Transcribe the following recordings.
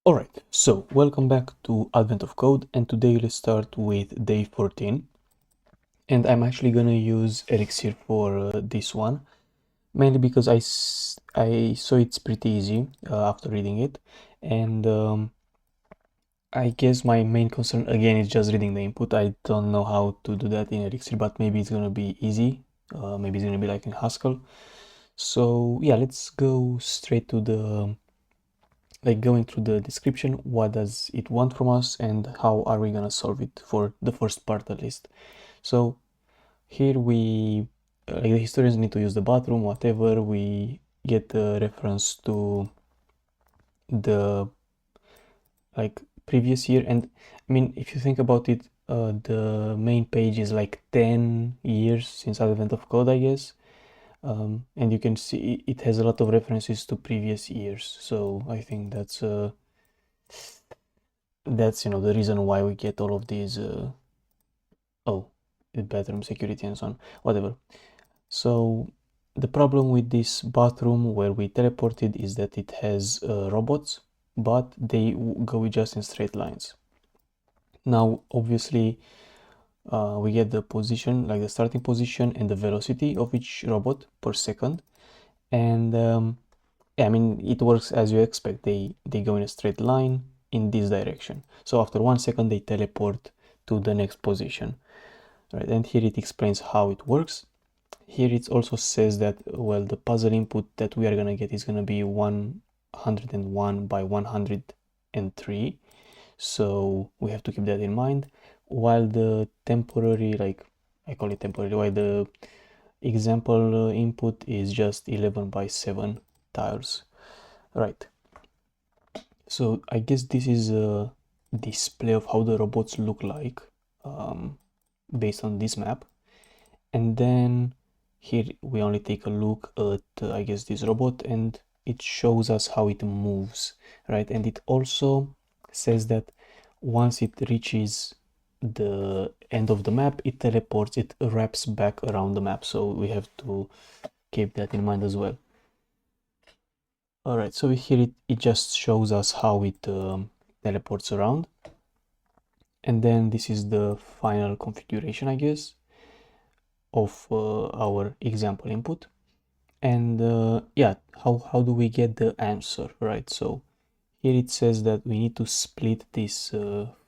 Alright, so welcome back to Advent of Code, and today let's start with day 14. And I'm actually gonna use Elixir for this one, mainly because I saw it's pretty easy after reading it, and I guess my main concern again is just reading the input. I don't know how to do that in Elixir, but maybe it's gonna be easy. Maybe it's gonna be like in Haskell. So yeah, let's go straight to the going through the description. What does it want from us and how are we gonna solve it for the first part at least. So here we the historians need to use the bathroom, whatever. We get a reference to the previous year, and I mean, if you think about it, the main page is like 10 years since Advent of Code, I guess. And you can see it has a lot of references to previous years, so I think that's the reason why we get all of these the bathroom security and so on, whatever. So the problem with this bathroom where we teleported is that it has robots, but they go just in straight lines. Now obviously we get the position, like the starting position and the velocity of each robot per second, and yeah, I mean, it works as you expect. They go in a straight line in this direction. So after 1 second, they teleport to the next position, right? And here it explains how it works. Here it also says that, well, the puzzle input that we are gonna get is gonna be 101 by 103. So we have to keep that in mind. While the temporary, like I call it temporary, while the example input is just 11 by 7 tiles. Right. So I guess this is a display of how the robots look like based on this map. And then here we only take a look at I guess this robot, and it shows us how it moves, right? And it also says that once it reaches the end of the map, it teleports, it wraps back around the map. So we have to keep that in mind as well. All right, so here it just shows us how it teleports around. And then this is the final configuration, I guess, of our example input. And yeah, how do we get the answer, right? So here it says that we need to split this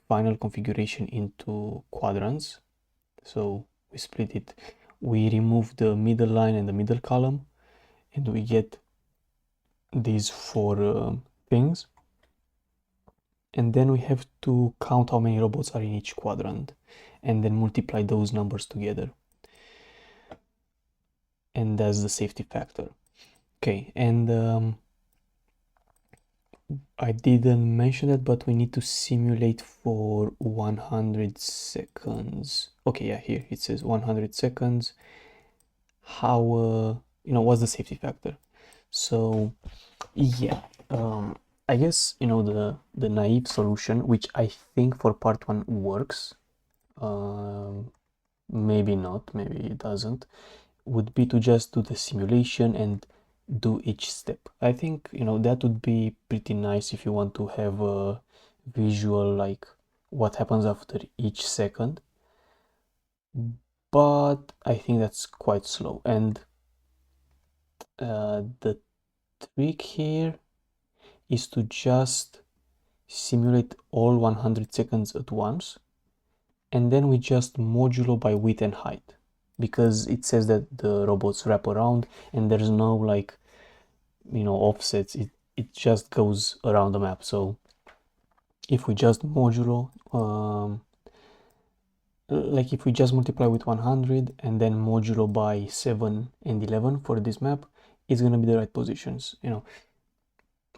final configuration into quadrants. So we split it, we remove the middle line and the middle column, and we get these four things. And then we have to count how many robots are in each quadrant and then multiply those numbers together. And that's the safety factor. Okay, and I didn't mention that, but we need to simulate for 100 seconds. Okay, yeah, here it says 100 seconds. How, what's the safety factor? So, yeah, I guess, the naive solution, which I think for part one works, maybe not, maybe it doesn't, would be to just do the simulation and do each step. I think, that would be pretty nice if you want to have a visual, like what happens after each second. But I think that's quite slow. And the trick here is to just simulate all 100 seconds at once, and then we just modulo by width and height, because it says that the robots wrap around and there's no like offsets. It just goes around the map. So if we just modulo like if we just multiply with 100 and then modulo by 7 and 11 for this map, it's gonna be the right positions.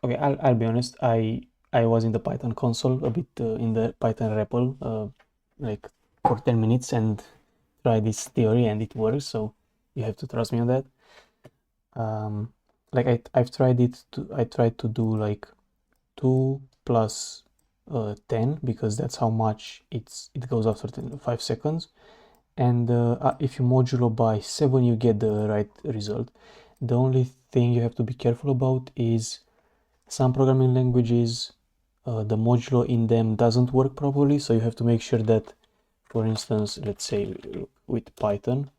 Okay, I'll be honest, I was in the Python console a bit, in the Python REPL, like for 10 minutes and try this theory, and it works, so you have to trust me on that. Like I tried to do like 2 plus 10, because that's how much it goes after 5 seconds, and if you modulo by 7 you get the right result. The only thing you have to be careful about is some programming languages the modulo in them doesn't work properly, so you have to make sure that, for instance, let's say with Python,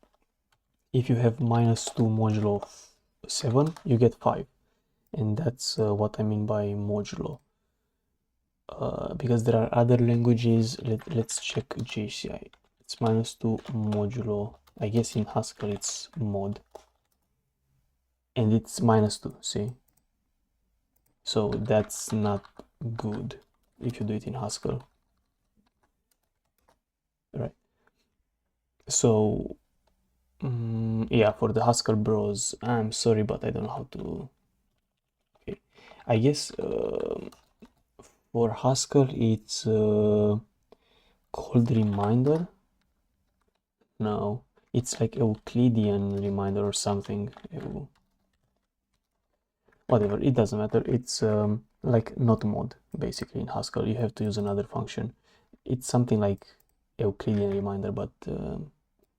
if you have -2 modulo 7, you get 5, and that's what I mean by modulo. Because there are other languages. Let's check JCI. It's -2 modulo. I guess in Haskell it's mod, and it's -2. See, so that's not good if you do it in Haskell, right? So yeah, for the Haskell bros, I'm sorry, but I don't know how to. Okay, I guess for Haskell it's called reminder. No, it's like Euclidean reminder or something. Whatever, it doesn't matter. It's like not mod. Basically in Haskell you have to use another function. It's something like Euclidean reminder, but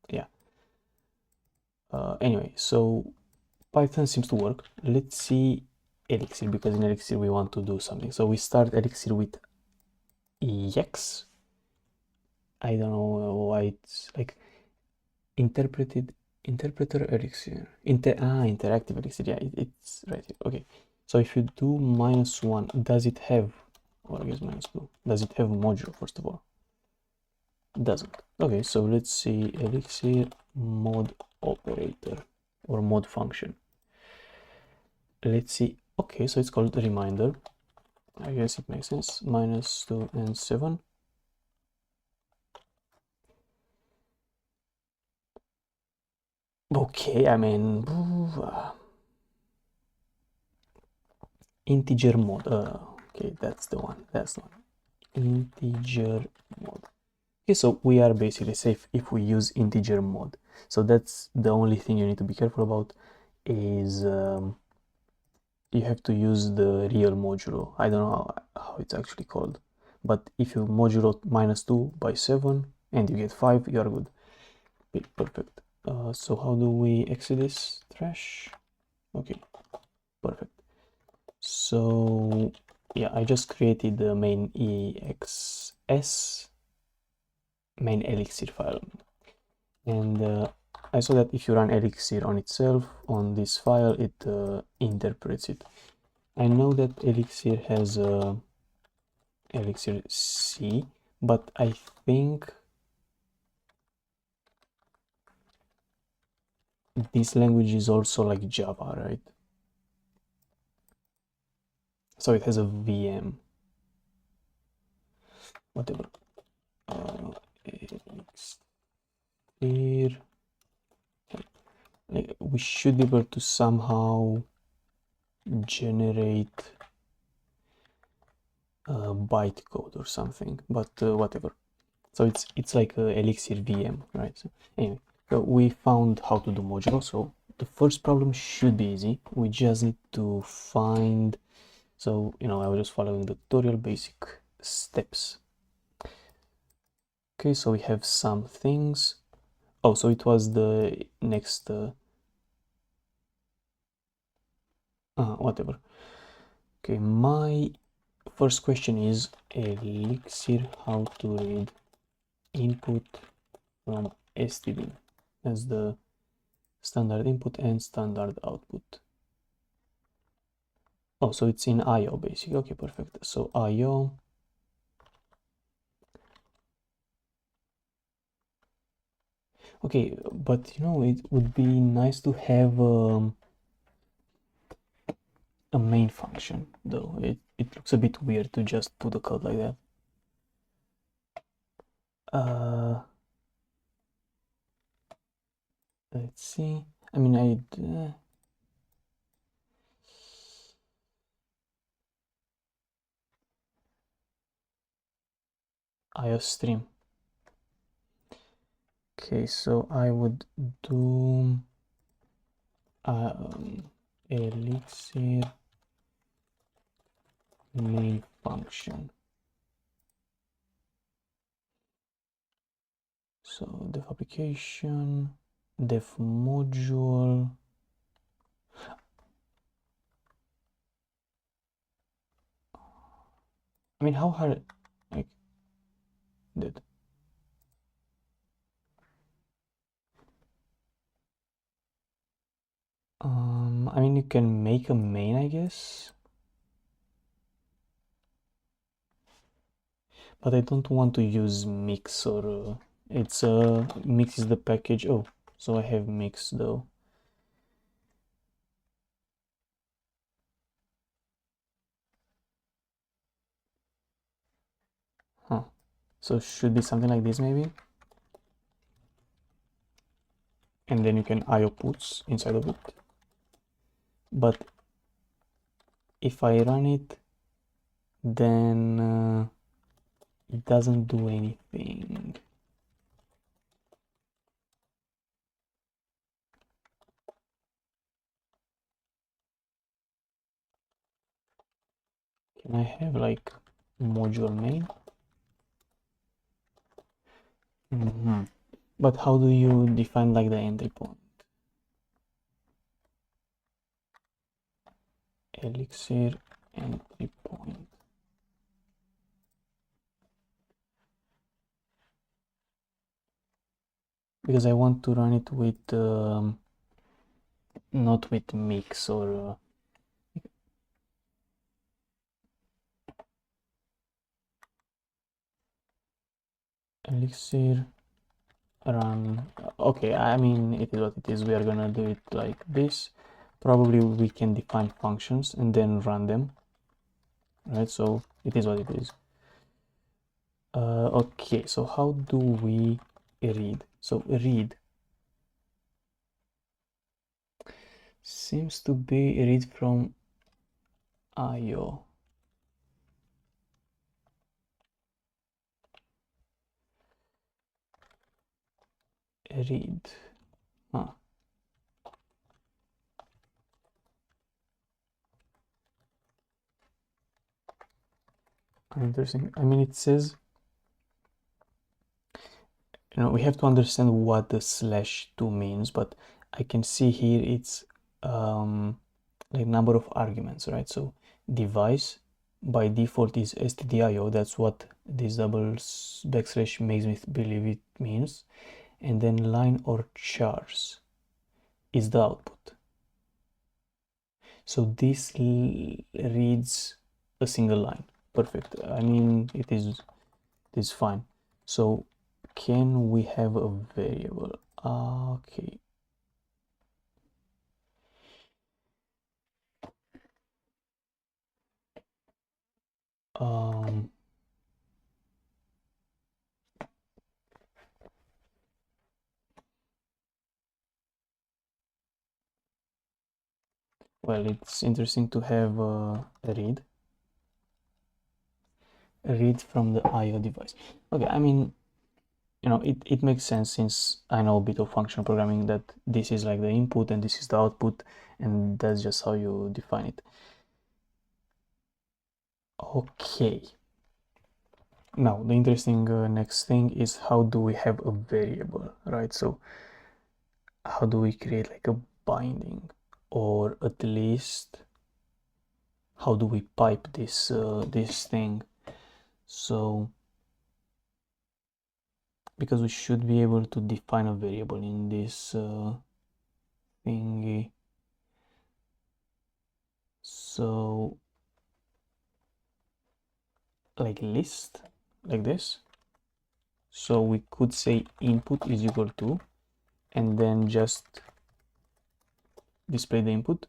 yeah. Anyway, so Python seems to work. Let's see Elixir, because in Elixir we want to do something. So we start Elixir with EX. I don't know why it's like interpreter Elixir. Interactive Elixir. Yeah, it's right here. Okay. So if you do -1, does it have, or I guess -2, does it have modulo first of all? It doesn't. Okay, so let's see Elixir mod operator or mod function. Let's see. Okay, so it's called reminder. I guess it makes sense. -2 and 7. Okay, I mean, integer mod. Okay, that's the one. That's the one. Integer mod. Okay, so we are basically safe if we use integer mod. So that's the only thing you need to be careful about, is you have to use the real modulo. I don't know how it's actually called, but if you modulo -2 by 7 and you get 5, you are good. Okay, perfect. So how do we exit this trash? Okay, perfect. So yeah, I just created the main exs main Elixir file, and I saw that if you run Elixir on itself on this file, it interprets it. I know that Elixir has Elixir C, but I think this language is also like Java, right? So it has a VM. Whatever. Elixir. We should be able to somehow generate bytecode or something, but whatever. So it's like a Elixir VM, right? So anyway, so we found how to do modulo. So the first problem should be easy. We just need to find. So I was just following the tutorial basic steps. Okay, so we have some things. Oh, so it was the next. Whatever. Okay, my first question is Elixir how to read input from std as the standard input and standard output. Oh, so it's in IO basically. Okay, perfect. So IO. Okay, but it would be nice to have a main function, though. It looks a bit weird to just put the code like that. Let's see. I mean, IO stream. Okay, so I would do Elixir main function. So def application, def module. I mean, how hard, like, that? I mean, you can make a main, I guess, but I don't want to use mix or it's mix is the package. Oh, so I have mix though. Huh. So it should be something like this maybe, and then you can IO puts inside of it. But if I run it, then it doesn't do anything. Can I have like module main? But how do you define like the entry point? Elixir entry point. Because I want to run it with not with mix or Elixir run. Okay, I mean, it is what it is. We are gonna do it like this. Probably we can define functions and then run them, right? So it is what it is. Okay, so how do we read? So read seems to be read from IO. Read. Huh. Interesting. I mean, it says, we have to understand what the /2 means, but I can see here it's like number of arguments, right? So device by default is stdio. That's what this double backslash makes me believe it means. And then line or chars is the output. So this reads a single line. Perfect. I mean, it is fine. So can we have a variable? Okay. Well, it's interesting to have a read from the IO device. Okay, I mean, it makes sense since I know a bit of functional programming that this is like the input and this is the output, and that's just how you define it. Okay. Now, the interesting next thing is how do we have a variable, right? So how do we create like a binding, or at least how do we pipe this this thing? So because we should be able to define a variable in this thingy. So like list like this. So we could say input is equal to, and then just display the input.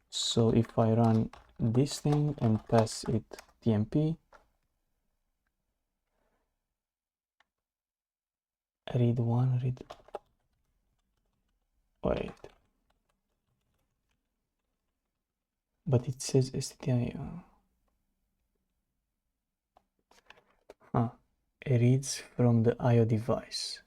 So if I run this thing and pass it tmp, read one, read, wait, but it says stdio. It reads from the IO device.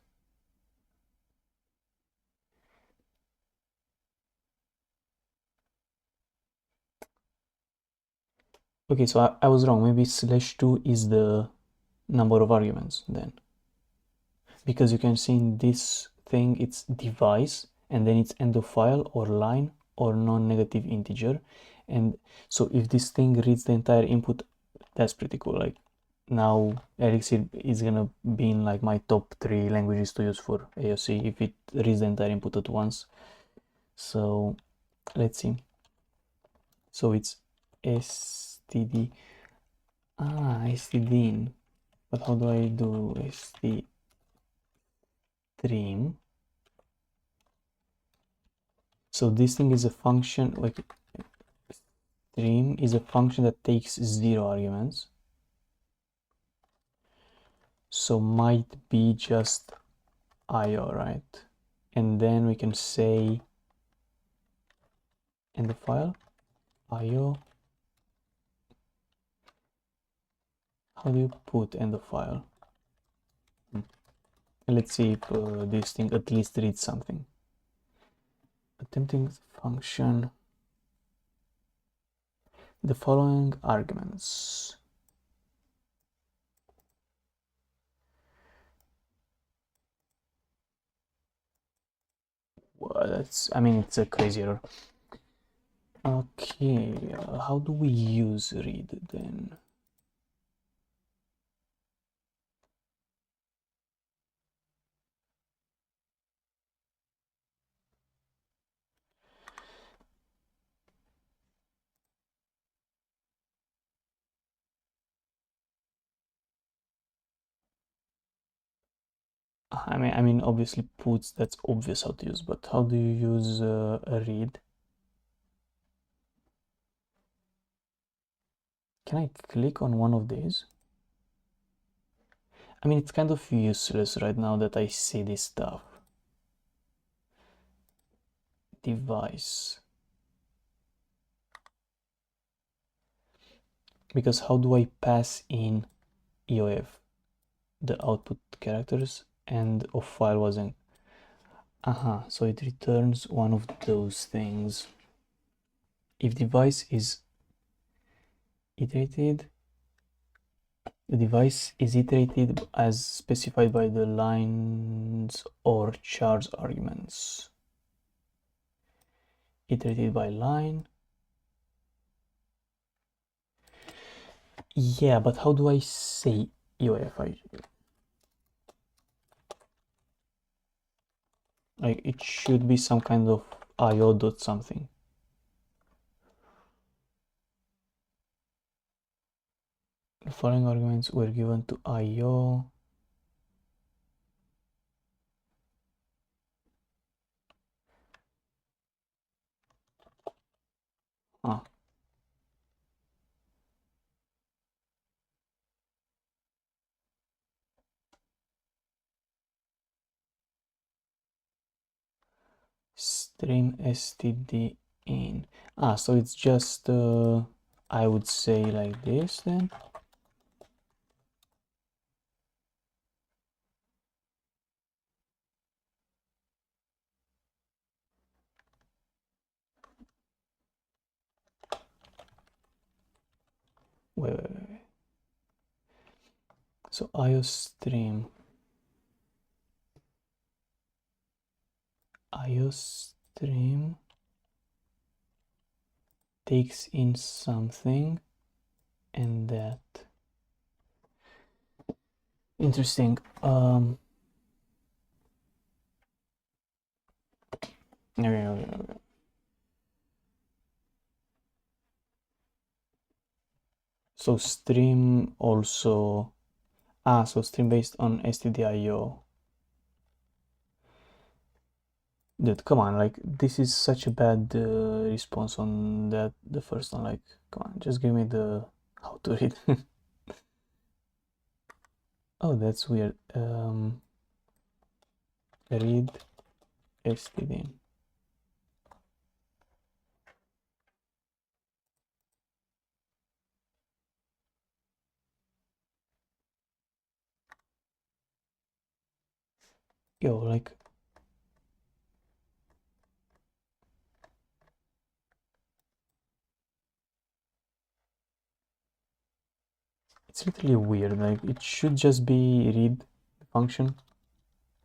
Okay, so I was wrong. Maybe /2 is the number of arguments then, because you can see in this thing it's device and then it's end of file or line or non-negative integer. And so if this thing reads the entire input That's pretty cool. Like now Elixir is gonna be in like my top 3 languages to use for AoC if it reads the entire input at once. So let's see. So it's std. Stdin. But how do I do ststream? So this thing is a function, like stream is a function that takes 0 arguments. So might be just IO, right? And then we can say in the file IO. How do you put in the file? Let's see if this thing at least reads something. Attempting function. The following arguments. Well, that's, I mean, it's a crazy error. Okay, how do we use read then? I mean, obviously puts, that's obvious how to use, but how do you use a read? Can I click on one of these? I mean, it's kind of useless right now that I see this stuff. Device. Because how do I pass in EOF? The output characters and of file wasn't. So it returns one of those things. If device is iterated, the device is iterated as specified by the lines or charge arguments. Iterated by line. Yeah, but how do I say EOF? Like it should be some kind of IO dot something. The following arguments were given to IO. Stream std in. So it's just I would say like this then. Wait. So IO stream takes in something and that. Interesting. Okay. So stream also. So stream based on stdio. Dude, come on, like this is such a bad response on that, the first one. Like, come on, just give me the how to read. Oh, that's weird. Read std. Yo, like it's literally weird. Like it should just be read function,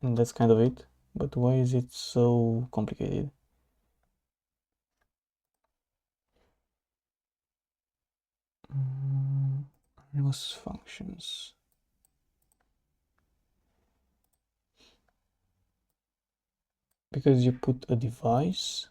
and that's kind of it. But why is it so complicated? anonymous functions. Because you put a device.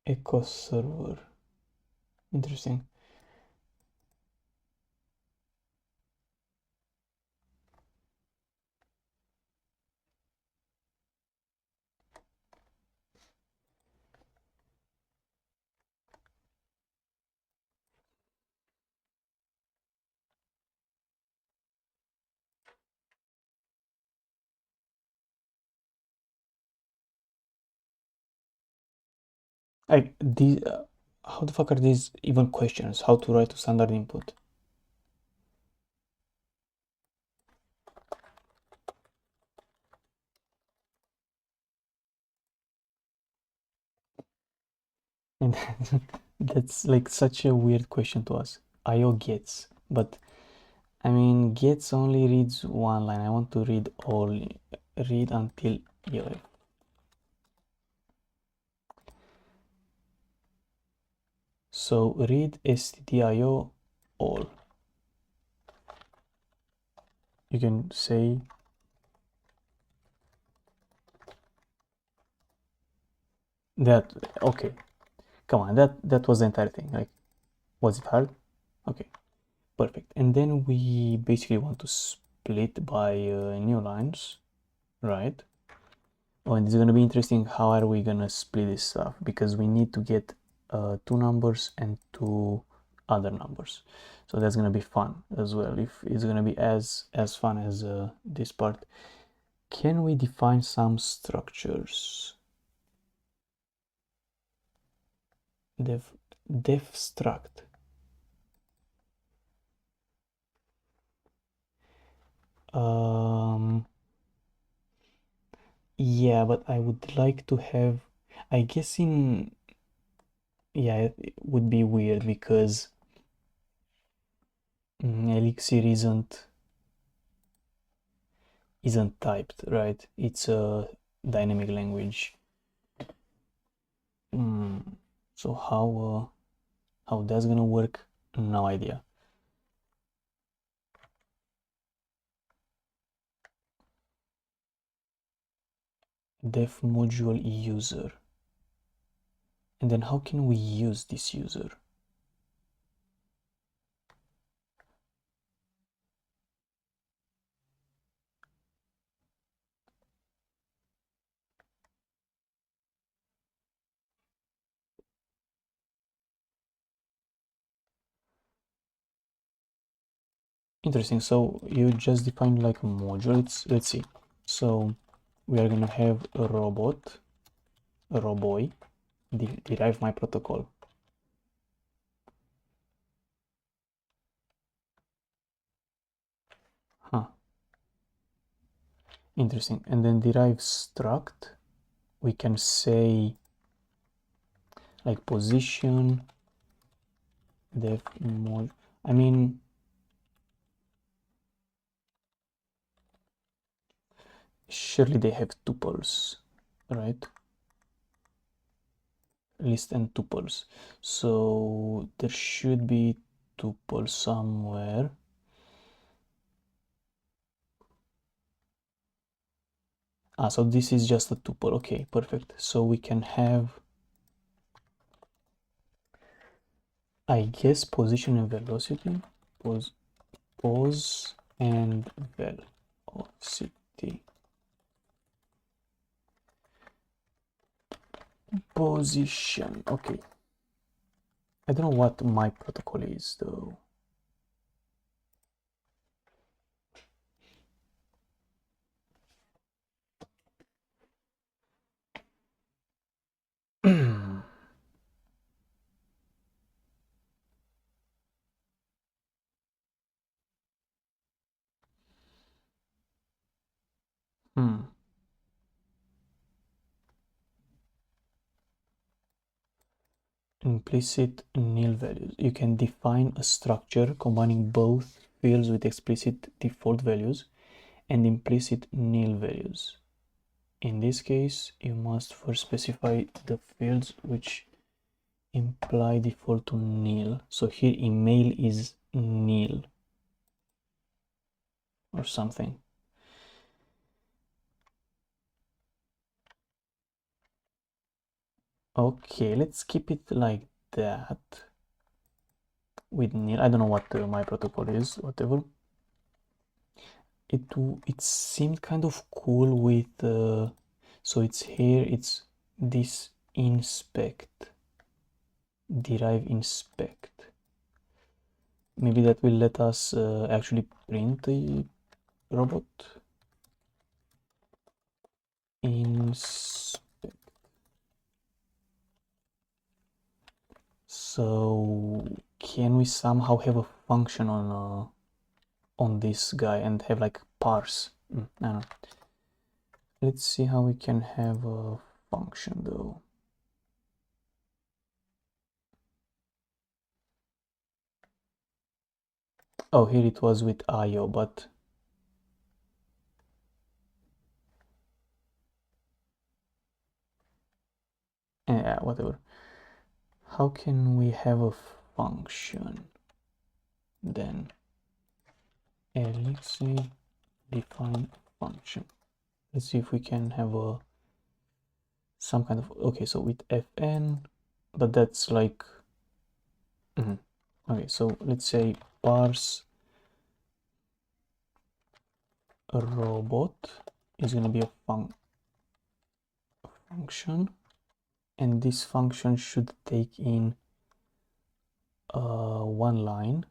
Echo server. Interesting. Like these, how the fuck are these even questions? How to write to standard input? And that's like such a weird question to ask. IO gets, but I mean gets only reads one line. I want to read all, read until 11. So read stdio all. You can say that. Okay, come on. That was the entire thing. Like, was it hard? Okay, perfect. And then we basically want to split by new lines, right? Oh, and it's gonna be interesting. How are we gonna split this stuff? Because we need to get two numbers and two other numbers. So that's gonna be fun as well. If it's gonna be as fun as this part. Can we define some structures? Def struct. Yeah, but I would like to have, I guess in, yeah, it would be weird because Elixir isn't typed, right? It's a dynamic language. So how that's gonna work? No idea. Def module user. And then how can we use this user? Interesting. So you just define like a module. Let's see. So we are gonna have a robot, a roboy, derive my protocol. Huh. Interesting. And then derive struct. We can say like position def mod. I mean, surely they have tuples, right? List and tuples. So there should be tuple somewhere. So this is just a tuple. Okay, perfect. So we can have, I guess, position and velocity. Pose and velocity. Position. Okay. I don't know what my protocol is though. Implicit nil values. You can define a structure combining both fields with explicit default values and implicit nil values. In this case, you must first specify the fields which imply default to nil. So here email is nil or something. Okay, let's keep it like that with nil. I don't know what my protocol is, whatever. It seemed kind of cool with so it's here, it's this inspect, derive inspect. Maybe that will let us actually print the robot. Inspect. So can we somehow have a function on this guy and have like parse? I don't know. Let's see how we can have a function though. Oh, here it was with IO, but yeah, whatever. How can we have a function then? Elixir define function. Let's see if we can have a some kind of, okay, so with fn, but that's like okay, so let's say parse a robot is going to be a function, and this function should take in one line.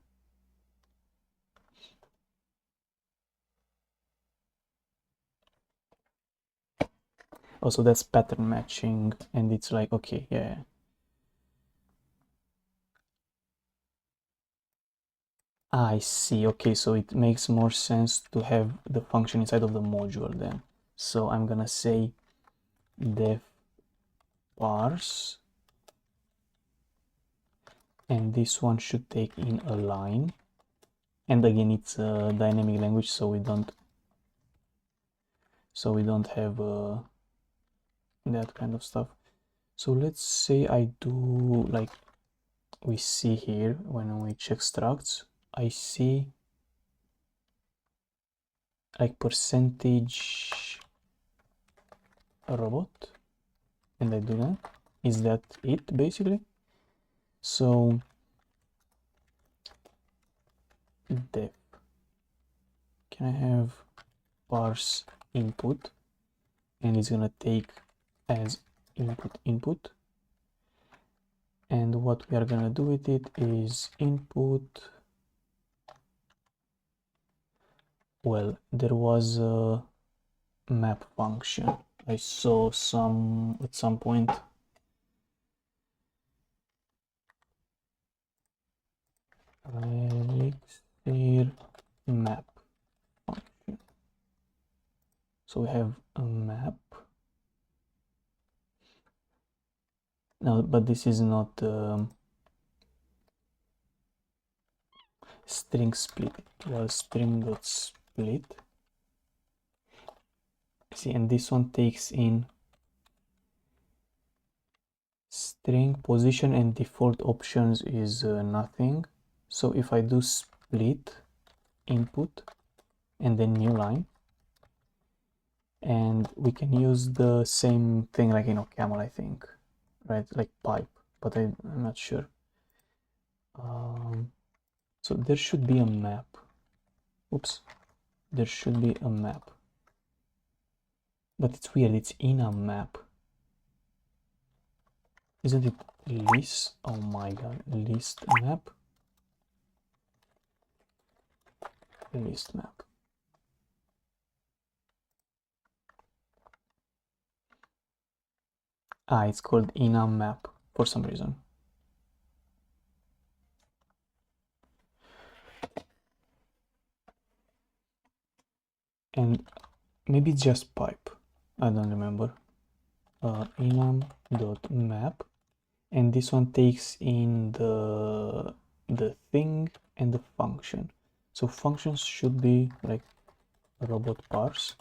Also, that's pattern matching, and it's like, okay, yeah. I see. Okay, so it makes more sense to have the function inside of the module then. So I'm gonna say def parse, and this one should take in a line. And again, it's a dynamic language, so we don't have that kind of stuff. So let's say I do like we see here when we check structs, I see like percentage robot, and I do that. Is that it basically? So def, can I have parse input, and it's gonna take as input, and what we are gonna do with it is input. Well, there was a map function I saw at some point. Elixir map function. So we have a map. No, but this is not string split. It was string.split. See, and this one takes in string position, and default options is nothing. So if I do split input and then new line, and we can use the same thing like in OCaml, I think, right? Like pipe, but I'm not sure. So there should be a map. Oops, there should be a map, but it's weird, it's in a map. Isn't it list? Oh my god, list map. List map. Ah, it's called enum map for some reason. And maybe it's just pipe, I don't remember. Enum.map, and this one takes in the thing and the function. So functions should be like robot parse,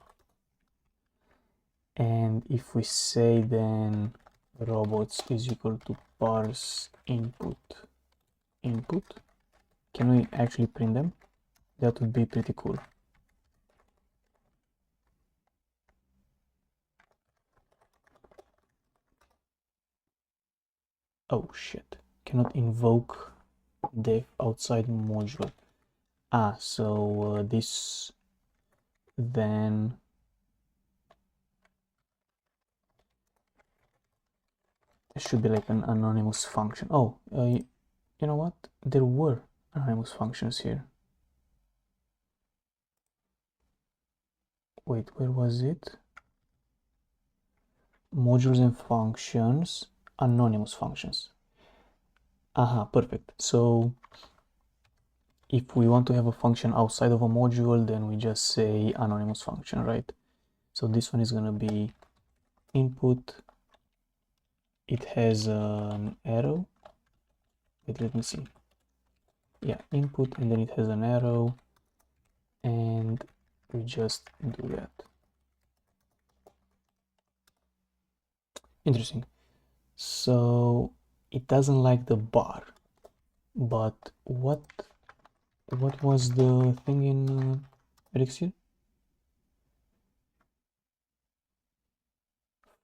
and if we say then robots is equal to parse input, can we actually print them? That would be pretty cool. Oh shit, cannot invoke def outside module. So this then should be like an anonymous function. Oh, you know what? There were anonymous functions here. Wait, where was it? Modules and functions, anonymous functions. Aha, perfect. So if we want to have a function outside of a module, then we just say anonymous function, right? So this one is gonna be input. It has an arrow. Wait, let me see. Yeah, input, and then it has an arrow, and we just do that. Interesting. So it doesn't like the bar, but what was the thing in Elixir?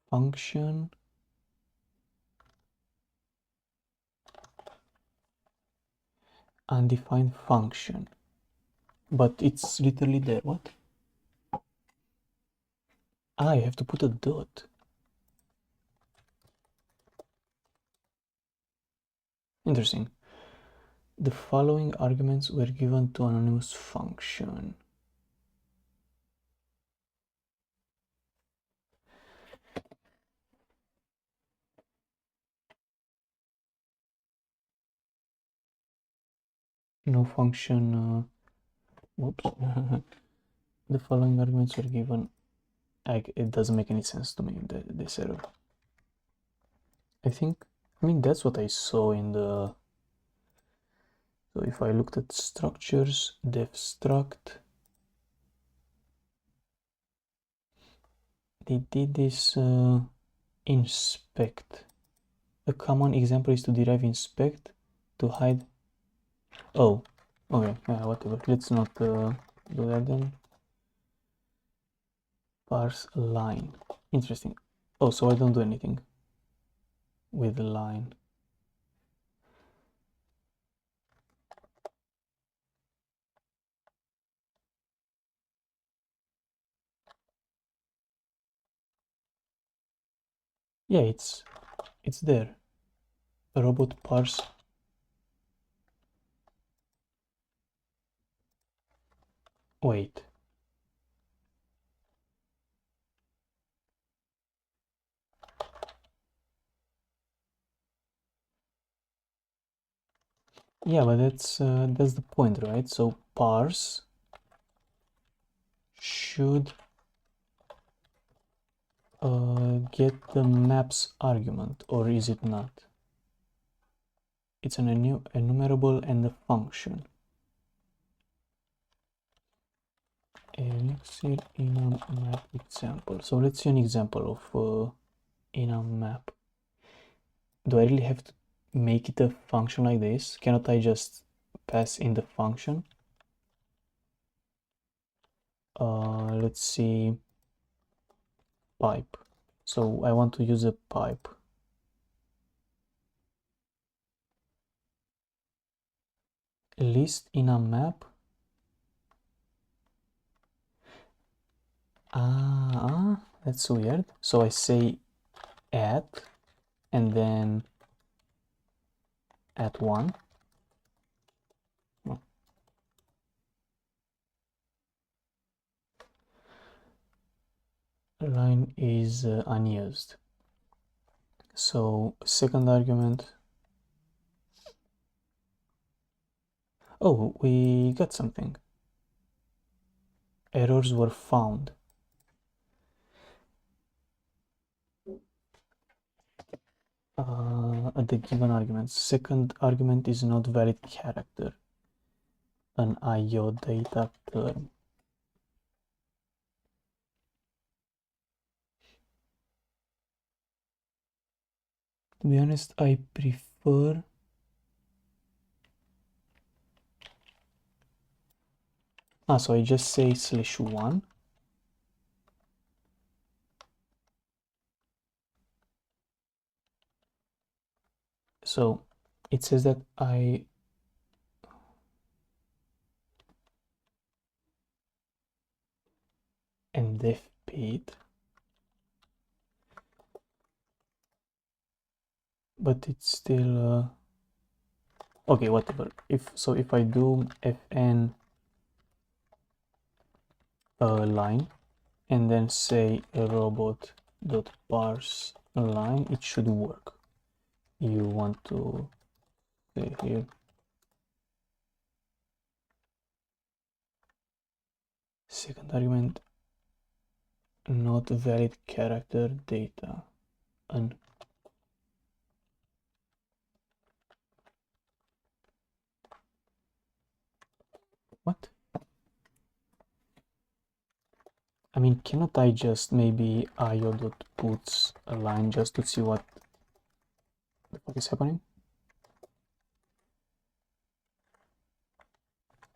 Function undefined function, but it's literally there. What? I have to put a dot. Interesting. The following arguments were given to anonymous function. No function. Whoops. The following arguments were given. It doesn't make any sense to me, this error. I mean, that's what I saw in the. So if I looked at structures, def struct, they did this inspect. A common example is to derive inspect to hide. Oh, okay, yeah, whatever. Let's not do that then. Parse line. Interesting. Oh, so I don't do anything with the line. Yeah, it's there. A robot parse. Wait. Yeah, but that's the point, right? So parse should get the maps argument, or is it not? It's an enumerable and a function. Elixir enum map example. So let's see an example of enum map. Do I really have to make it a function like this? Cannot I just pass in the function? Let's see, pipe. So I want to use a pipe. List in a map. That's weird. So I say at, and then at one. Line is unused. So second argument. Oh, we got something. Errors were found. the given argument. Second argument is not valid character, an IO data term. To be honest, I prefer so I just say /1. So it says that I ndef paid, but it's still okay, whatever. If I do fn line and then say robot.parse line, it should work. You want to say here second argument not valid character data and what? I mean, cannot I just maybe io.puts a line just to see what the fuck is happening?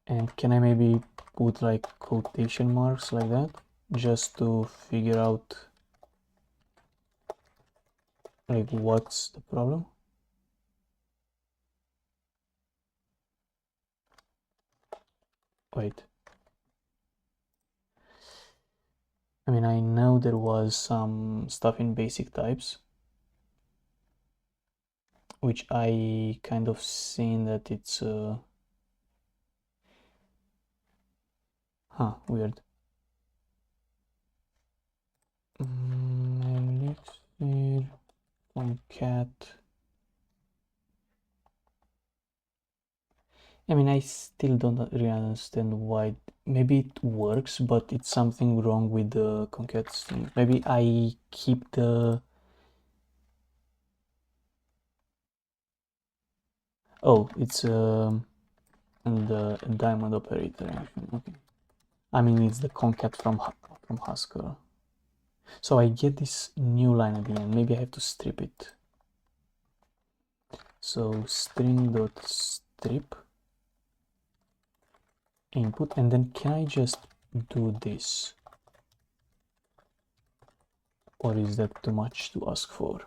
And can I maybe put like quotation marks like that just to figure out like what's the problem? Wait. I mean, I know there was some stuff in basic types which I kind of seen that it's weird. Elixir from cat. I mean, I still don't really understand why. Maybe it works, but it's something wrong with the concat string. Maybe I keep the... Oh, it's the diamond operator actually. Okay. I mean, it's the concat from Haskell. So I get this new line at the end. Maybe I have to strip it. So string.strip input, and then can I just do this? Or is that too much to ask for?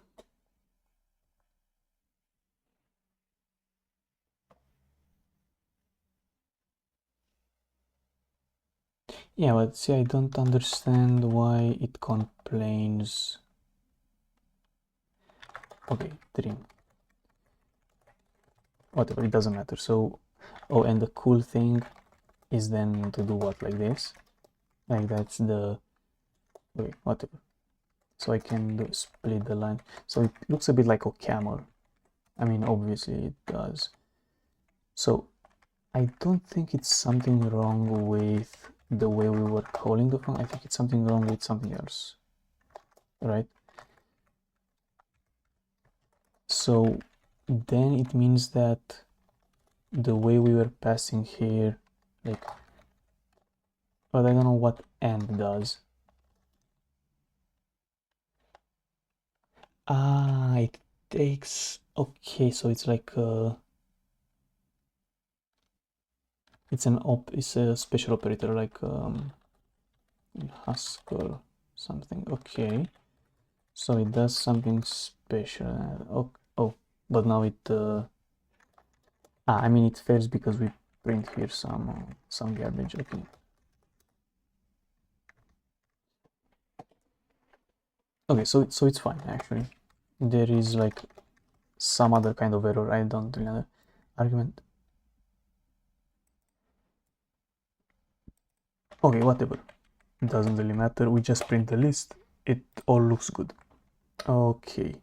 Yeah, but see, I don't understand why it complains. Okay, trim. Whatever, it doesn't matter. So, oh, and the cool thing is then to do what, like this? Like that's the... Okay, whatever. So I can split the line. So it looks a bit like a camel. I mean, obviously it does. So I don't think it's something wrong with the way we were calling the function. I think it's something wrong with something else, right? So then it means that the way we were passing here, like, but I don't know what and does. It takes, okay, so it's like it's a special operator like Haskell something. Okay, so it does something special. Oh, but now it I mean it fails because we print here some garbage. Okay. Okay, so it's fine actually. There is like some other kind of error. I don't really know. Argument. Okay, whatever. It doesn't really matter. We just print the list. It all looks good. Okay.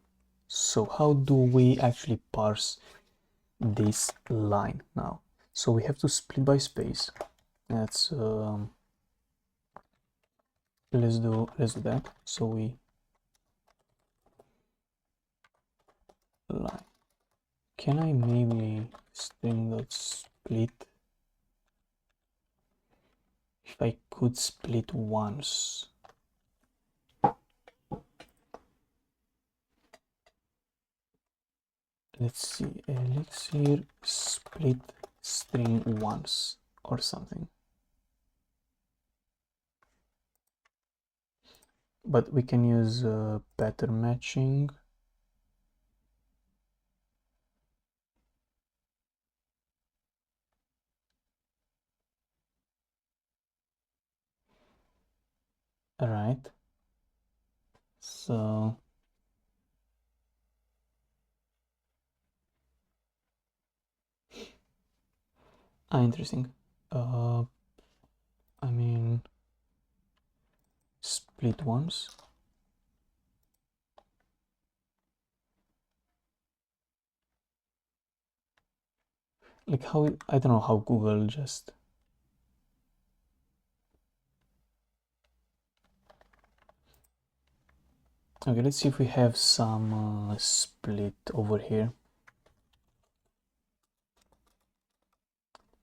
So how do we actually parse this line now? So we have to split by space. That's let's do that. So we line. Can I maybe string.split? If I could split once. Let's see, Elixir split string once or something. But we can use pattern matching. All right. So interesting. I mean, split once. Like how, I don't know how Google just. Okay, let's see if we have some split over here.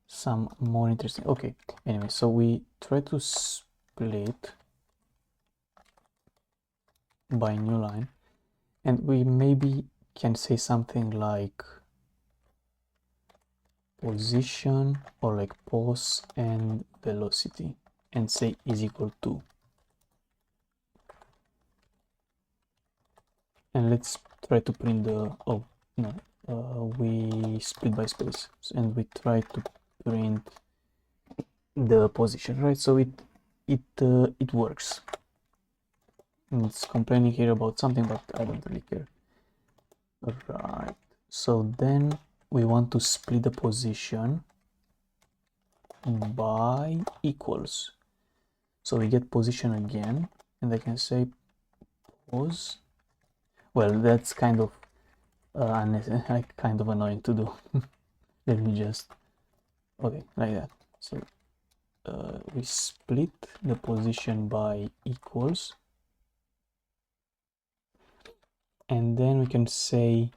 Some more interesting. Okay, anyway, so we try to split by new line, and we maybe can say something like position or like pose and velocity and say is equal to, and let's try to print the, oh no, we split by space, and we try to print the position, right? So it works. And it's complaining here about something, but I don't really care. Right, so then we want to split the position by equals. So we get position again, and I can say pose. Well, that's kind of unnecessary, kind of annoying to do. Let me just, okay, like that. So we split the position by equals, and then we can say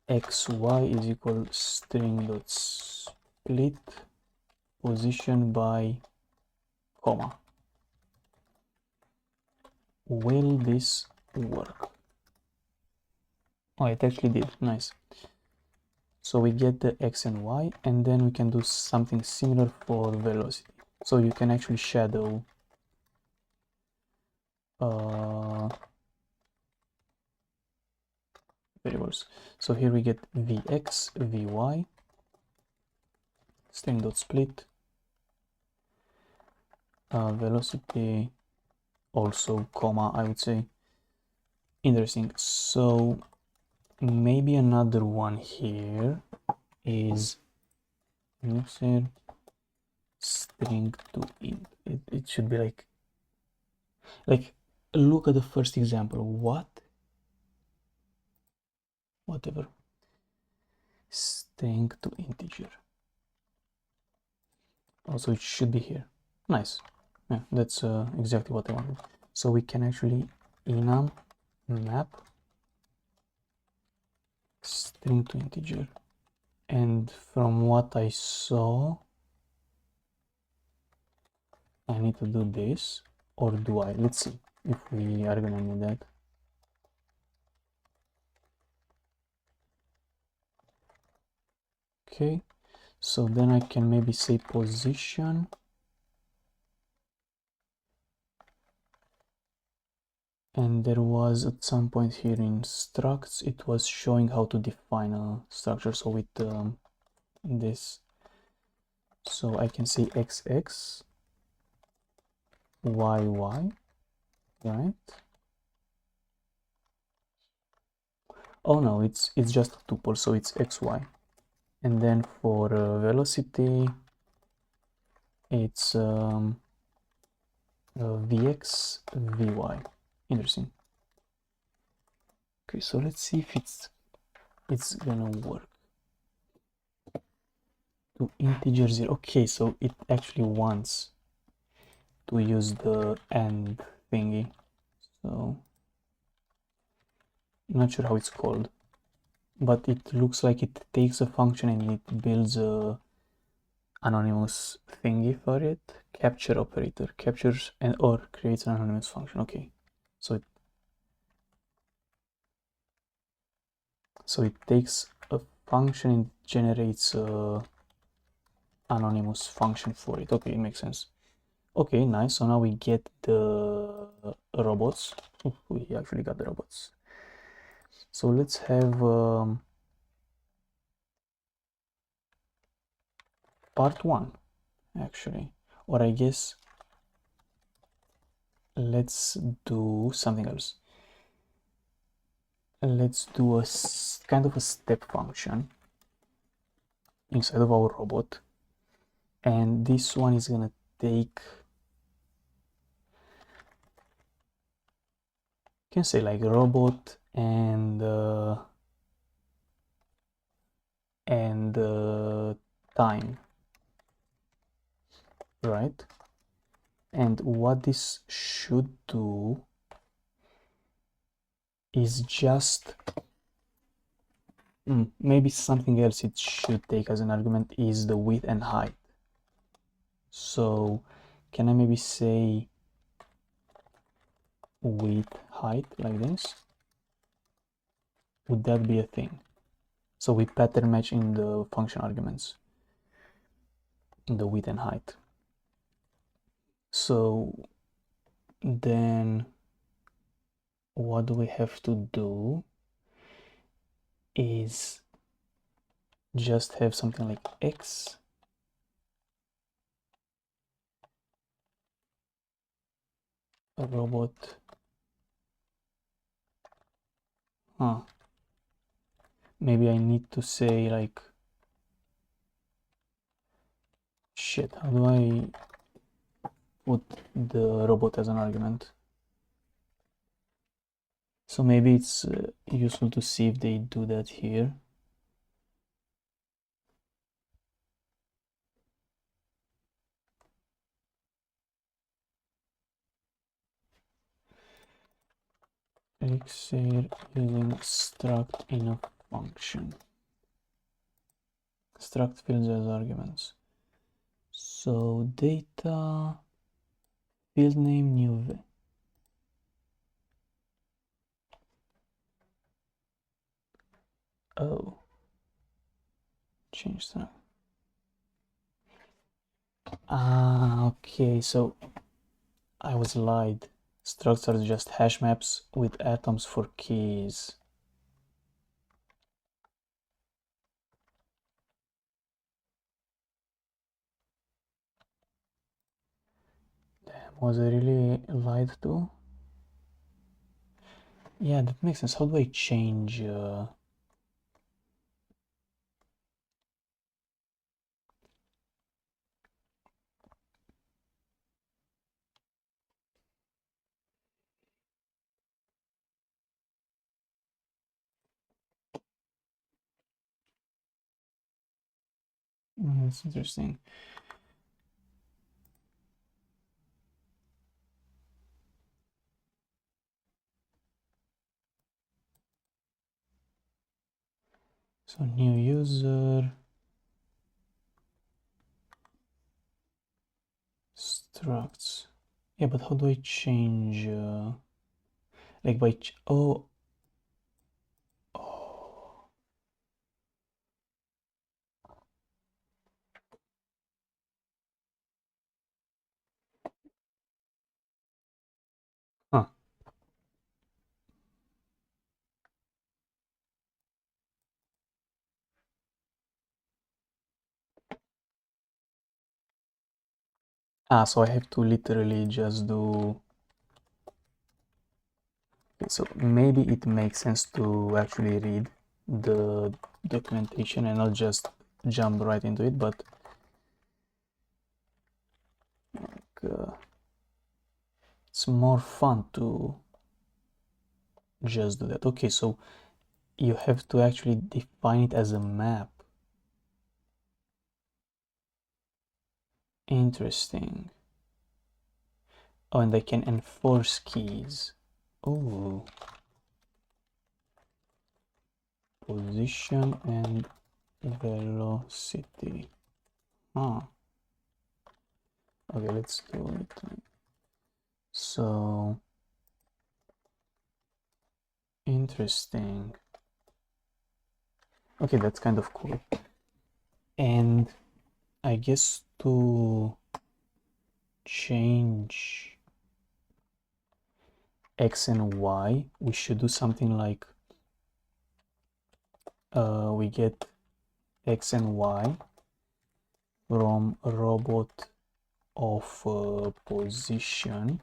xy is equal string dot split position by comma. Will this work? Oh, it actually did. Nice. So we get the x and y, and then we can do something similar for velocity. So you can actually shadow variables. So here we get vx, vy, string dot split, velocity, also comma, I would say. Interesting. So maybe another one here is Elixir string to int. It should be like look at the first example. Whatever, string to integer. Also, it should be here. Nice. Yeah, that's exactly what I wanted. So we can actually enum map string to integer, and from what I saw, I need to do this, or do I? Let's see if we are gonna need that. Okay, so then I can maybe say position, and there was at some point here in structs, it was showing how to define a structure. So with this, so I can say xx, yy, right? Oh no, it's just a tuple, so it's xy. And then for velocity, it's vx, vy. Interesting. Okay, so let's see if it's gonna work. To integer 0. Okay, so it actually wants to use the AND thingy. So not sure how it's called, but it looks like it takes a function and it builds a anonymous thingy for it. Capture operator captures and or creates an anonymous function. Okay, so it takes a function and generates a anonymous function for it. Okay, it makes sense. Okay, nice. So now we get the robots. Ooh, we actually got the robots. So let's have part one, actually. Or I guess let's do something else. Let's do a kind of a step function inside of our robot. And this one is gonna take, you can say like robot and time, right? And what this should do is just maybe something else it should take as an argument is the width and height. So can I maybe say width height like this? Would that be a thing? So we pattern match in the function arguments the width and height. So then what do we have to do is just have something like x a robot. Maybe I need to say like, shit, how do I put the robot as an argument? So maybe it's useful to see if they do that here. Elixir using struct in a function. Struct fields as arguments. So data field name new. Oh, change that. Okay, so I was lied. Structs are just hash maps with atoms for keys. Damn, was I really lied to? Yeah, that makes sense. How do I change? That's interesting. So new user structs. Yeah, but how do I change? Like by oh. Huh. So I have to literally just do. Okay, so maybe it makes sense to actually read the documentation and not just jump right into it, but like, it's more fun to just do that. Okay, so you have to actually define it as a map. Interesting. Oh, and I can enforce keys. Oh, position and velocity. Okay, let's do it. So interesting. Okay, that's kind of cool. And I guess to change X and Y, we should do something like we get X and Y from robot of position,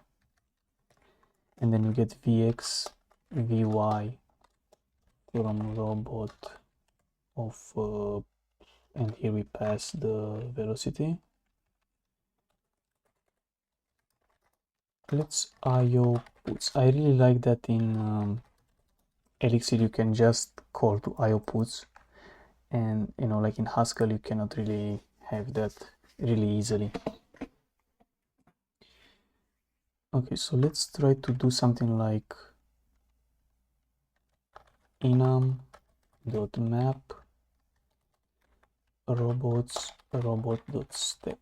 and then we get Vx, Vy from robot of and here we pass the velocity. Let's IO puts. I really like that in Elixir you can just call to IO puts, and you know, like in Haskell you cannot really have that really easily. Okay, so let's try to do something like enum.map robots robot.step.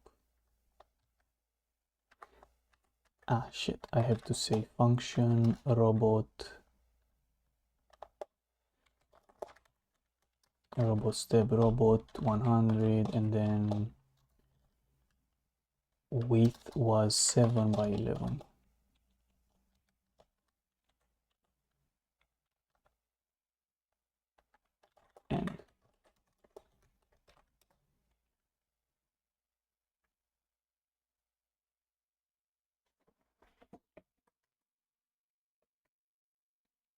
Shit, I have to say function robot step robot 100, and then width was 7 by 11. And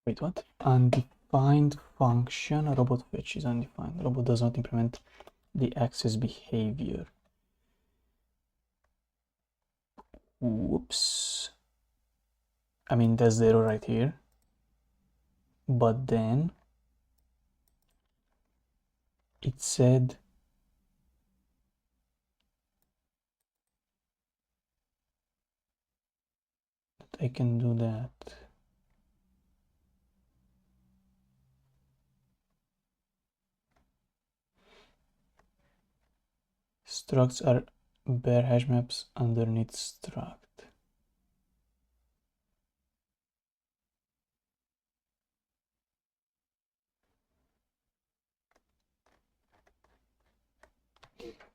wait, what? Undefined function robot fetch is undefined. Robot does not implement the access behavior. Whoops. I mean, that's the error right here. But then it said that I can do that. Structs are bare hash maps underneath struct.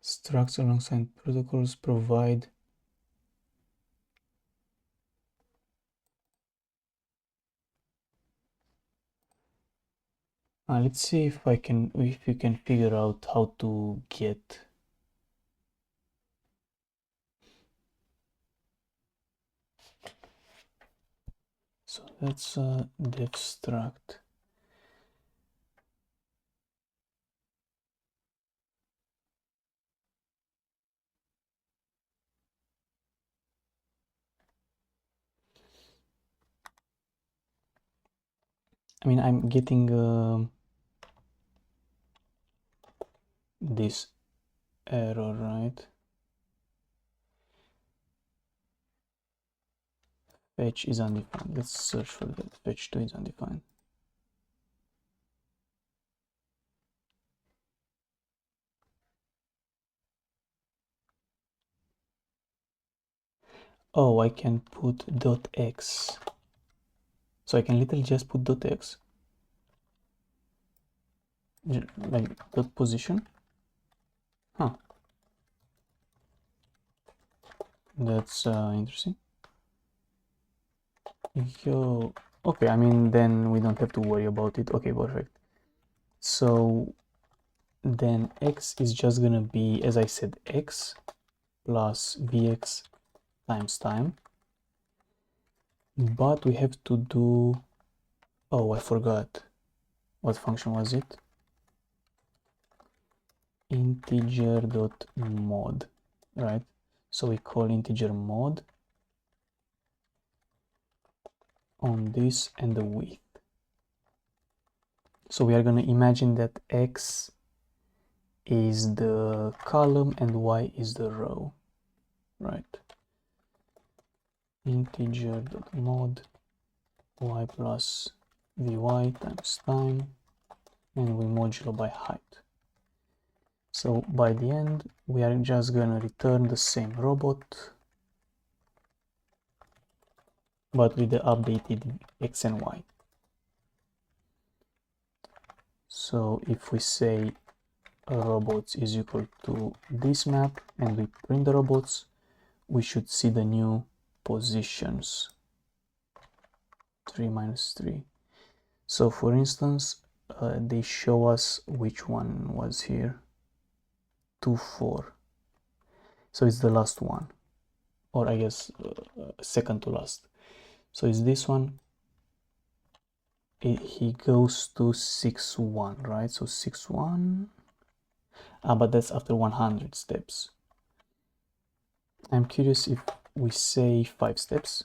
Structs alongside protocols provide let's see if we can figure out how to get. So that's def struct. I mean, I'm getting this error, right? Fetch is undefined. Let's search for that. Fetch 2 is undefined. Oh, I can put .x. So I can literally just put .x. Like .position. Huh. That's interesting. Yo. Okay, I mean, then we don't have to worry about it. Okay, perfect. So then x is just gonna be, as I said, x plus vx times time. But we have to do, oh, I forgot. What function was it? Integer.mod, right? So we call integer mod on this and the width. So we are going to imagine that x is the column and y is the row, right? Integer.mod y plus vy times time. and we modulo by height. So by the end, we are just gonna return the same robot, but with the updated X and Y. So if we say robots is equal to this map and we print the robots, we should see the new positions. 3 minus 3. So for instance, they show us which one was here. 2, 4. So it's the last one, or I guess second to last. So it's this one. He goes to 6, 1, right? So 6, 1. But that's after 100 steps. I'm curious if we say 5 steps.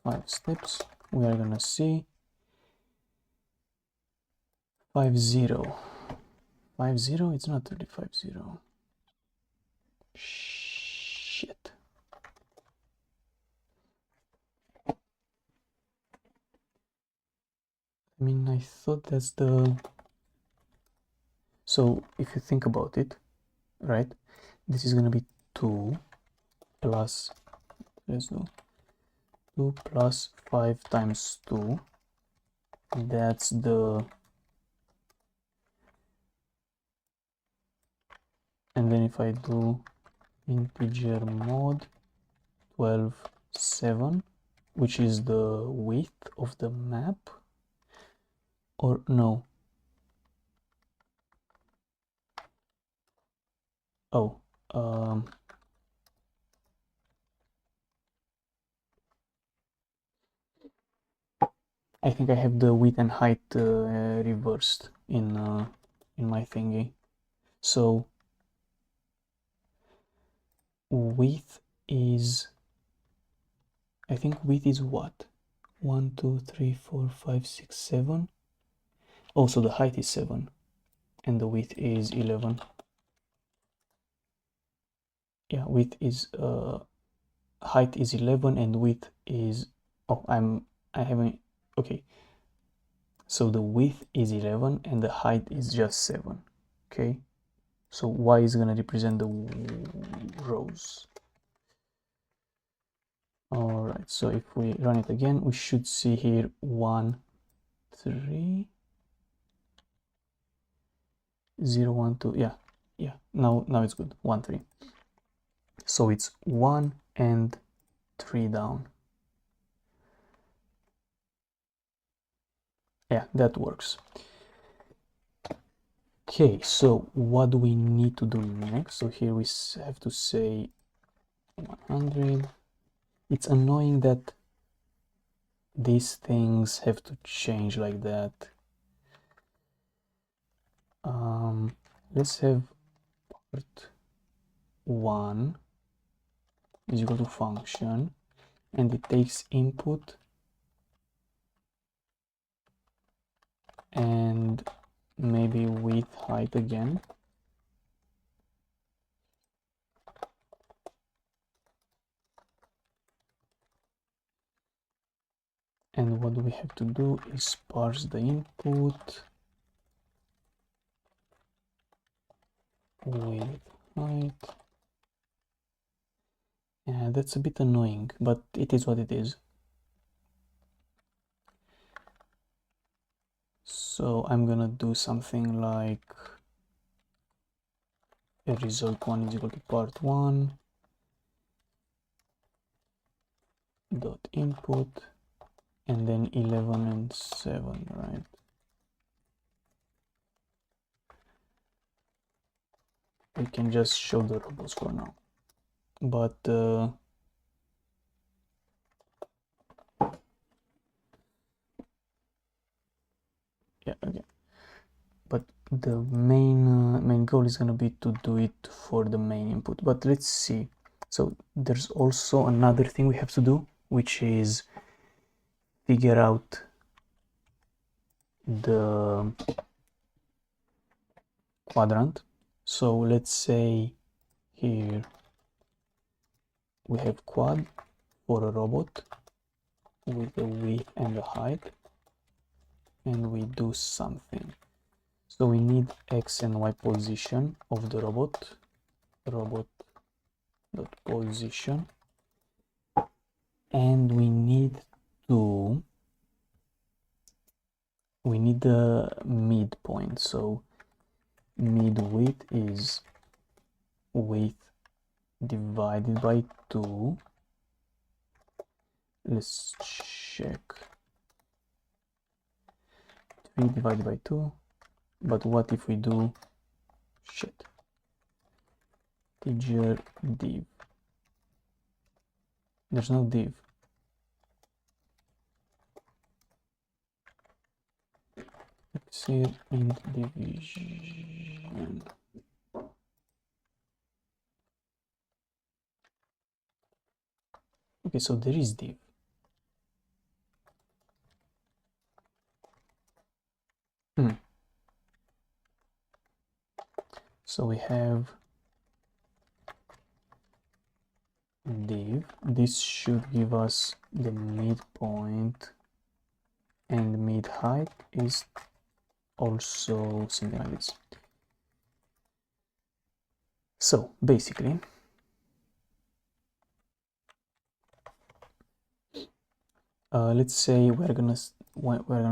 5 steps. We are gonna see 5, 0. 5, 0? It's not really 5, 0. Shit. I mean, I thought that's the... So if you think about it, right, this is gonna be 2 plus, let's do 2 plus 5 times 2. That's the... And then if I do integer mod 12, 7, which is the width of the map, or no? Oh, I think I have the width and height reversed in my thingy. So width is, I think width is what? 1, 2, 3, 4, 5, 6, 7. Oh, so the height is 7 and the width is 11. Yeah, width is height is 11 and width is, oh, I haven't, okay, so the width is 11 and the height is just 7. Okay, so y is going to represent the rows. All right, so if we run it again, we should see here 1, 3, 0, 1, 2. Yeah, now it's good. 1, 3. So it's 1 and 3 down. Yeah, that works. Okay, so what do we need to do next? So here we have to say 100. It's annoying that these things have to change like that. Let's have part 1 is equal to function, and it takes input and maybe width, height again. And what we have to do is parse the input with height. Yeah, that's a bit annoying, but it is what it is. So I'm gonna do something like a result 1 is equal to part 1 dot input, and then 11 and 7, right? We can just show the robots for now, but yeah, okay. But the main goal is gonna be to do it for the main input. But let's see. So there's also another thing we have to do, which is figure out the quadrant. So let's say here we have quad for a robot with the width and the height, and we do something. So we need x and y position of the robot dot position, and we need the midpoint. So mid width is width divided by 2. Let's check. 3 divided by 2. But what if we do integer div? There's no div. Elixir int division. Okay, so there is div. So we have div. This should give us the midpoint, and mid height is also something like this. So basically, let's say we're gonna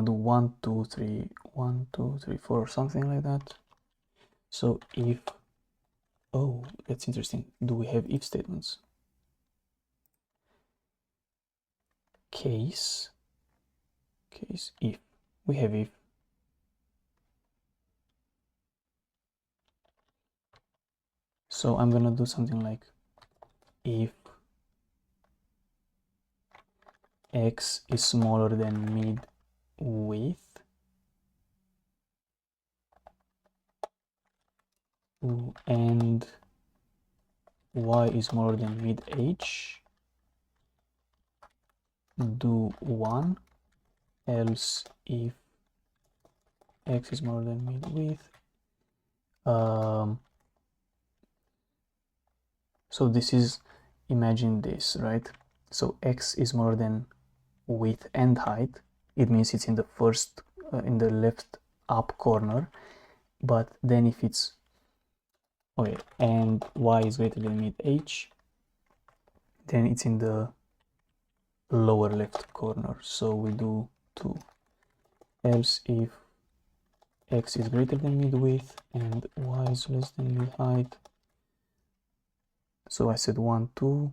do 1 2 3 1 2 3 4 or something like that. So if, oh, that's interesting, do we have if statements? Case if, we have if. So I'm gonna do something like if x is smaller than mid width and y is smaller than mid h, do 1, else if x is smaller than mid width. So this is, imagine this, right? So x is smaller than width and height. It means it's in the first, in the left up corner. But then if it's, okay, and y is greater than mid h, then it's in the lower left corner. So we do 2. Else if x is greater than mid width and y is less than mid height. So I said 1 2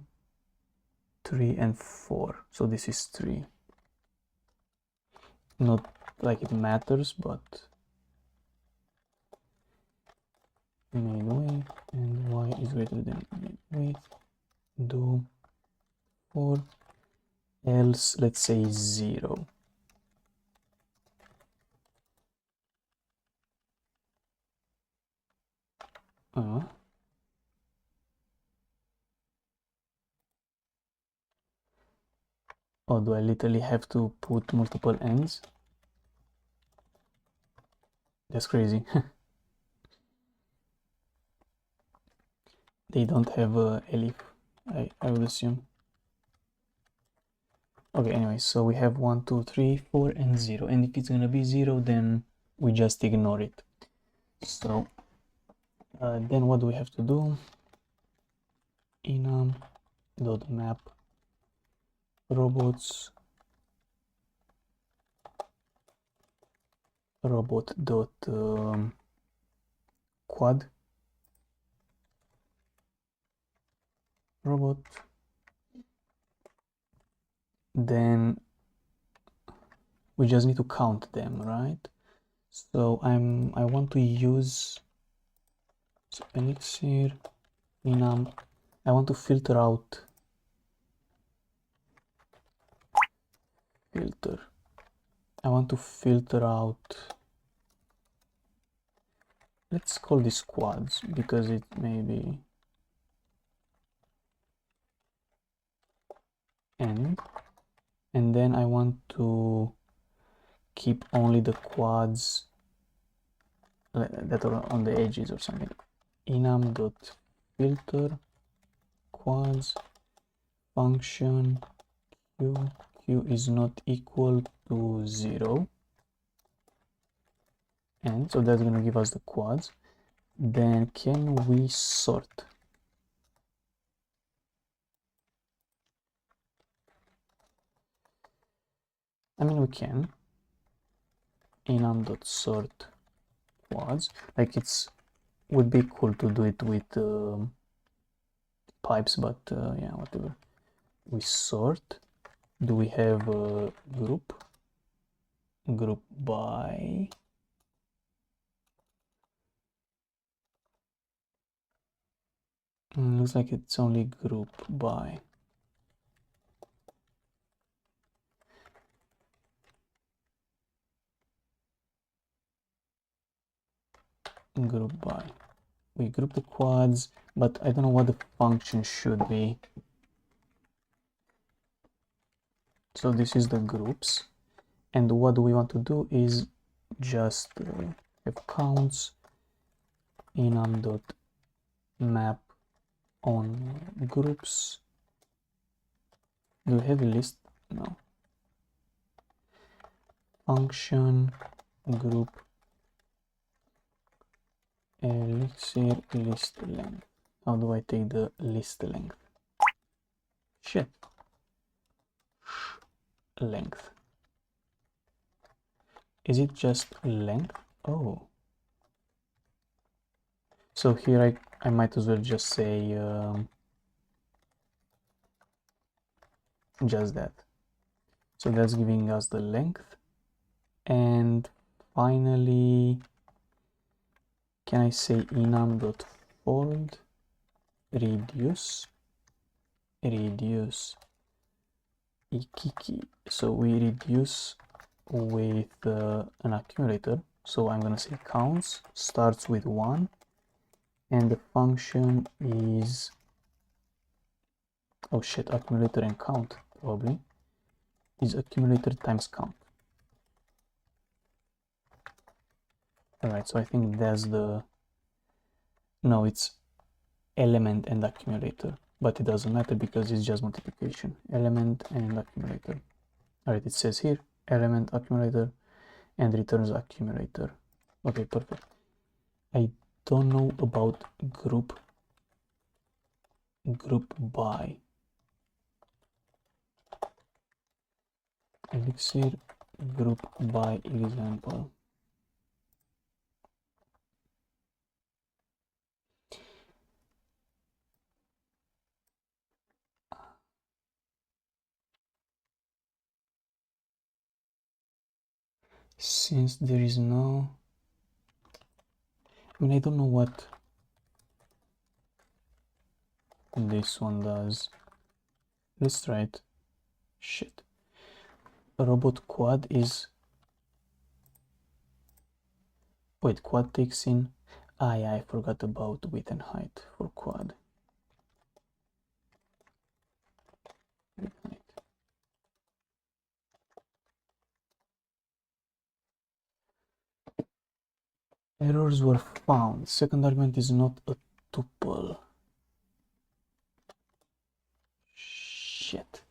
3 and 4. So this is 3. Not like it matters, but mid width and y is greater than mid width, do 4. Else, let's say 0. Oh, do I literally have to put multiple ends? That's crazy. They don't have a elif, I would assume. Okay, anyway, so we have 1 2 3 4 and 0, and if it's gonna be 0, then we just ignore it. So then what do we have to do? Enum dot map robots robot dot quad robot. Then we just need to count them, right? So I want to use, so Elixir enum, I want to filter out let's call this quads because it may be and then I want to keep only the quads that are on the edges or something. Enum dot filter quads function q is not equal to 0, And so that's going to give us the quads. Then can we sort? I mean, we can enum.sort quads. Like would be cool to do it with pipes, but yeah, whatever. We sort. Do we have a group by? Looks like it's only group by. Group by. We group the quads, but I don't know what the function should be. So this is the groups, and what we want to do is just have counts enum.map on groups. Do we have a list? No. Function group elixir list length. How do I take the list length? Shit. Length. Is it just length? Oh. So here I might as well just say just that. So that's giving us the length. And finally, can I say enum.fold reduce ikiki? So we reduce with an accumulator. So I'm gonna say counts starts with 1, and the function is, oh shit, accumulator and count probably is accumulator times count. Alright, so I think that's the, no, it's element and accumulator, but it doesn't matter because it's just multiplication. Element and accumulator. Alright, it says here element accumulator and returns accumulator. Okay, perfect. I don't know about group by. Elixir group by example. Since there is no, I mean, I don't know what this one does. Let's try it. Shit. A robot quad is, wait, quad takes in, yeah, I forgot about width and height for quad. Errors were found. Second argument is not a tuple. Shit.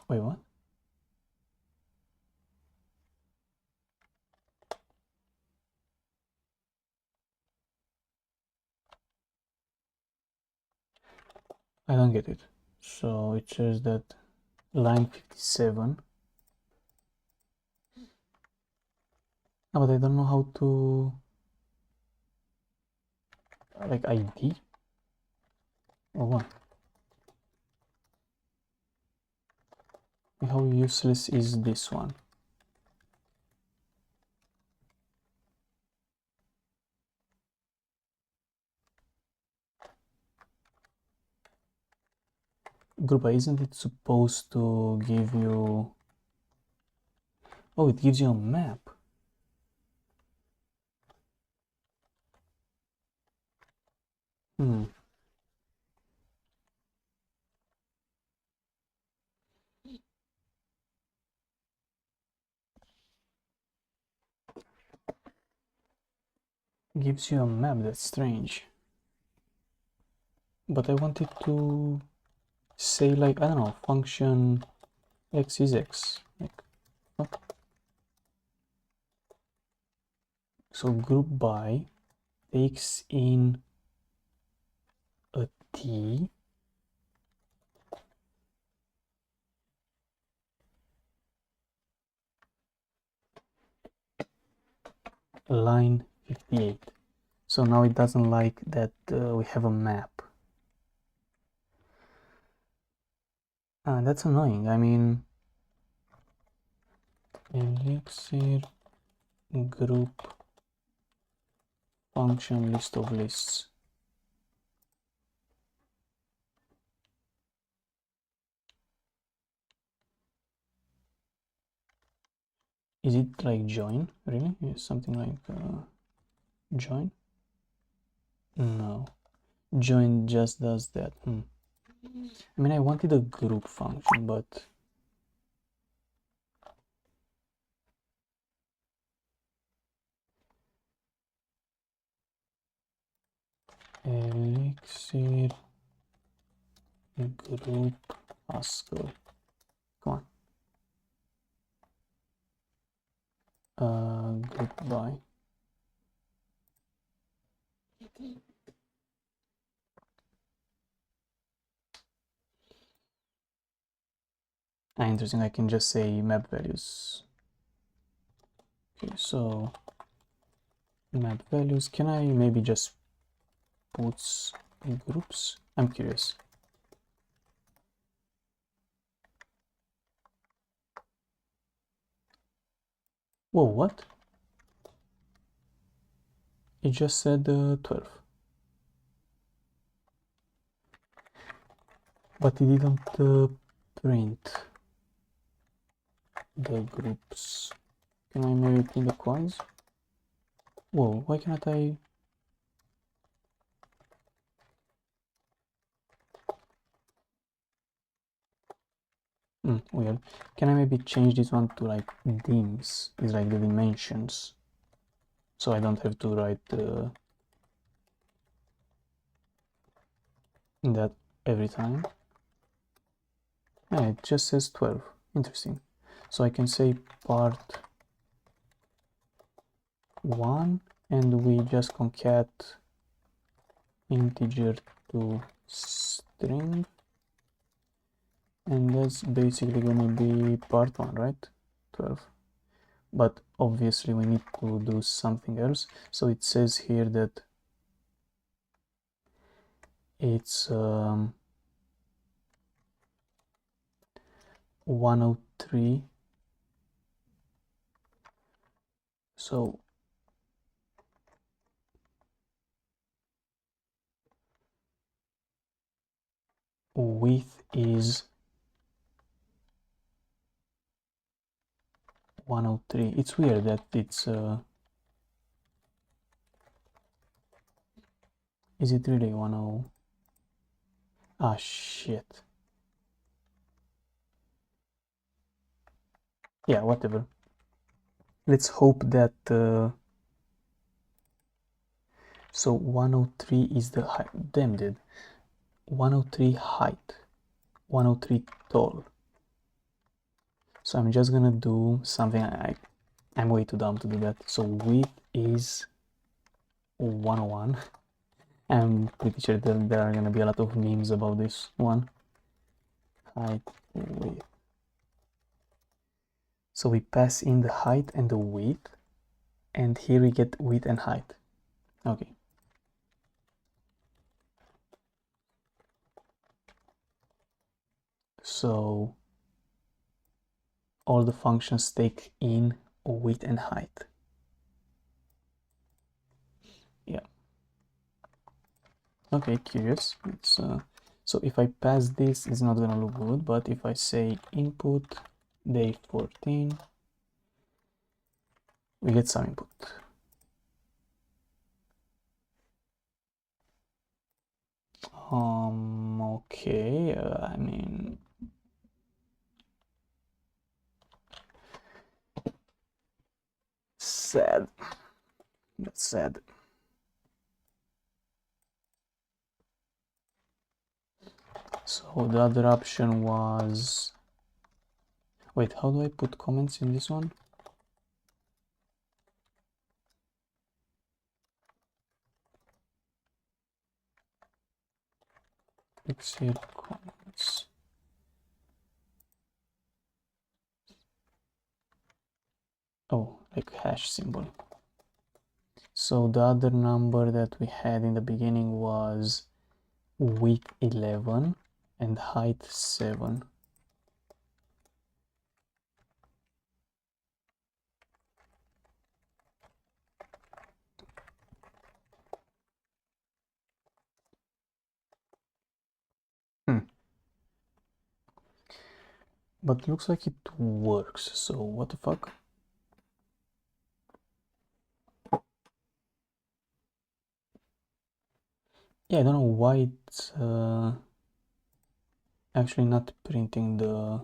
Wait, what? I don't get it. So it says that line 57. No, but I don't know how to, like, ID or what? How useless is this one? Group by, isn't it supposed to give you, oh, it gives you a map. Gives you a map, that's strange. But I wanted to say, like, I don't know, function x is x, like So group by takes in a T line 58. So now it doesn't like that we have a map. That's annoying. I mean, Elixir group function list of lists. Is it like join? Really? Is something like join? No. Join just does that. I mean, I wanted a group function, but Elixir group Haskell. Come on. Group by. Interesting. I can just say map values. Okay, so map values. Can I maybe just put groups? I'm curious. Whoa, what? It just said 12. But it didn't print the groups. Can I maybe print the quads? Whoa, why cannot I? Weird. Can I maybe change this one to like dims? It's like the dimensions. So I don't have to write that every time. Yeah, it just says 12. Interesting. So I can say part 1 and we just concat integer to string, and that's basically gonna be part 1, right? 12. But obviously we need to do something else. So it says here that it's 103. So width is 103. It's weird that it's is it really 10? Ah, shit. Yeah, whatever. Let's hope that so 103 is the height. Damn, dude. 103 height, 103 tall. So I'm just gonna do something. I'm way too dumb to do that. So width is 101. I'm pretty sure that there are gonna be a lot of memes about this one. Height, width. So we pass in the height and the width, and here we get width and height. Okay. So all the functions take in width and height. Yeah. Okay, curious. It's so if I pass this, it's not gonna look good, but if I say input day 14, we get some input. Okay, I mean, sad. That's sad. So the other option was, Wait, how do I put comments in this one? Elixir comments. Oh, like hash symbol. So the other number that we had in the beginning was width 11 and height 7. But looks like it works, so what the fuck? Yeah, I don't know why it's actually not printing the...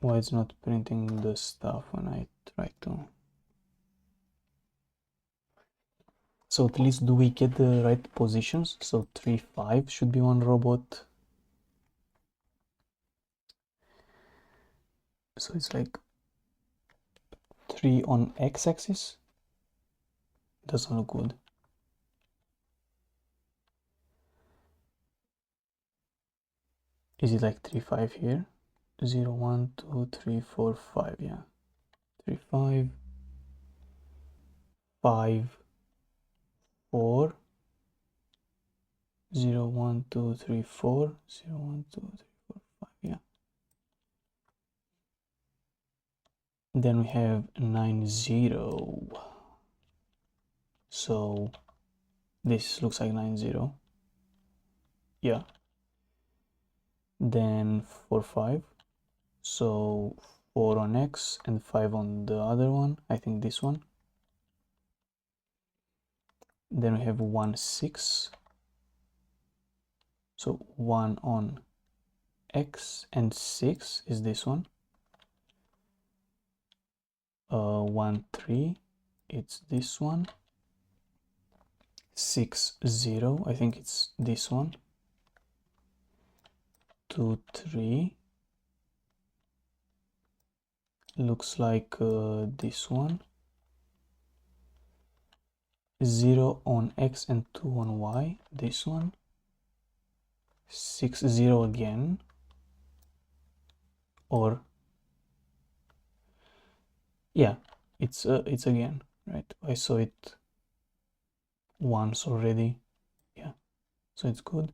Why it's not printing the stuff when I try to... So at least do we get the right positions? So 3, 5 should be one robot. So it's like 3 on x-axis. Doesn't look good. Is it like 3, 5 here? 0, 1, 2, 3, 4, 5, yeah. 3, 5, 5, 4, 0, 1, 2, 3, 4, 0, 1, 2, 3, 4, 5, yeah. Then we have 9, 0. So this looks like 9, 0. Yeah. Then 4, 5. So 4 on X and 5 on the other one. I think this one. Then we have 1, 6. So 1 on X and 6 is this one. 1, 3. It's this one. 6, 0. I think it's this one. 2, 3. Looks like this one. 0 on X and 2 on Y. This one. 6, 0 again. Or yeah, it's again, right? I saw it once already. Yeah, so it's good.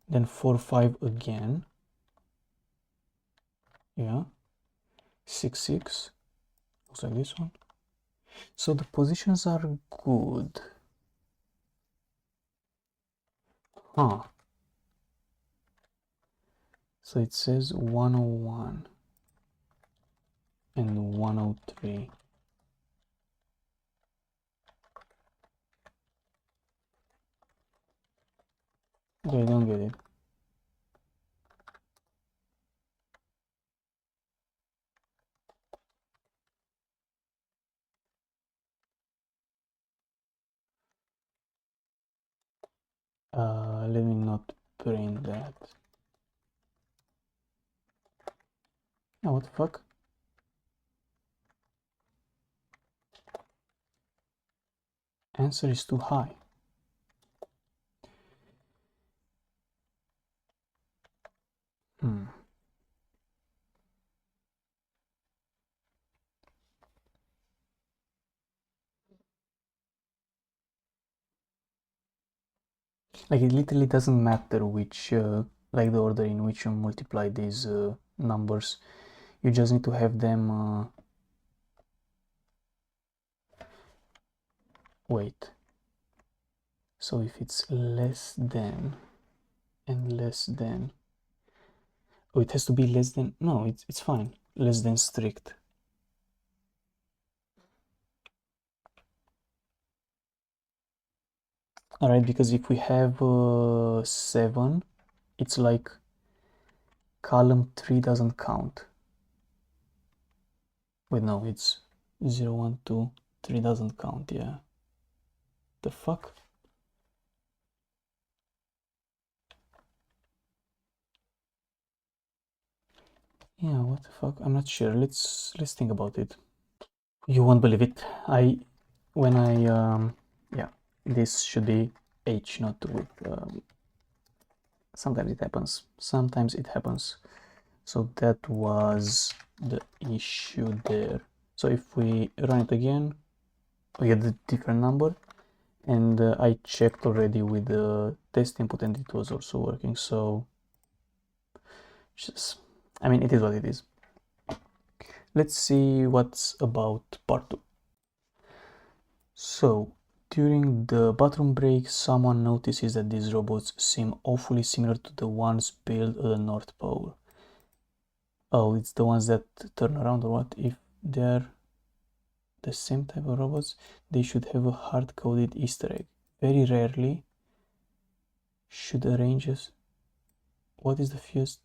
Then 4, 5 again. Yeah. 6, 6. Looks like this one. So the positions are good. Huh. So it says 101 and 103. Okay, I don't get it. Let me not print that. Oh, what the fuck? Answer is too high. Like it literally doesn't matter which, like the order in which you multiply these numbers. You just need to have them. Wait. So if it's less than and less than. Oh, it has to be less than. No, it's fine. Less than strict. Alright, because if we have 7, it's like column 3 doesn't count. Wait, no, it's 0, 1, 2, 3 doesn't count, yeah. The fuck? Yeah, what the fuck? I'm not sure. Let's think about it. You won't believe it. Yeah, this should be H, not with. Sometimes it happens. Sometimes it happens. So that was the issue there. So if we run it again, we get a different number, and I checked already with the test input and it was also working. So just, I mean, it is what it is. Let's see what's about part 2. So during the bathroom break, someone notices that these robots seem awfully similar to the ones built at the North Pole. Oh, it's the ones that turn around, or what? If they're the same type of robots, they should have a hard-coded Easter egg. Very rarely should arranges. What is the fused?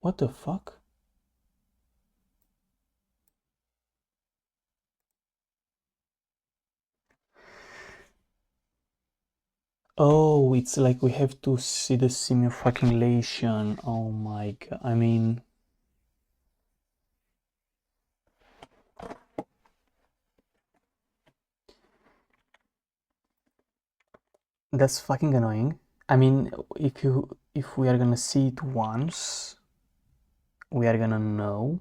What the fuck? Oh, it's like we have to see the simulation. Oh my god. I mean, that's fucking annoying. I mean, if we are gonna see it once, we are gonna know.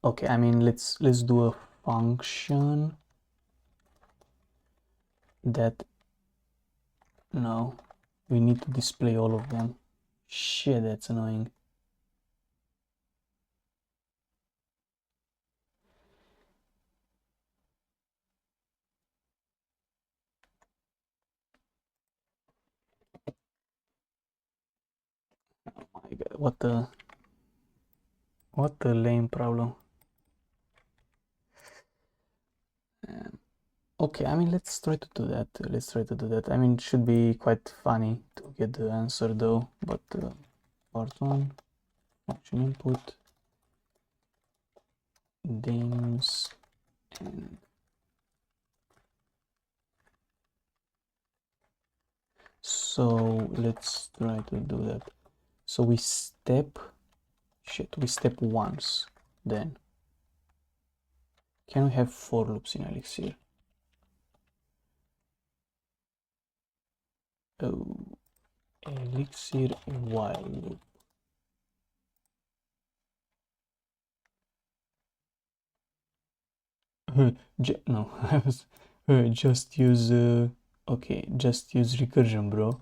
Okay, I mean, let's do a function that, no, we need to display all of them. Shit, that's annoying. Oh my god, what the lame problem. Okay, I mean, let's try to do that. Let's try to do that. I mean, it should be quite funny to get the answer though, but part 1, function input, dims, and so let's try to do that. So we step once, then can we have for loops in Elixir? Oh, Elixir while loop. No, I was just use okay, just use recursion, bro.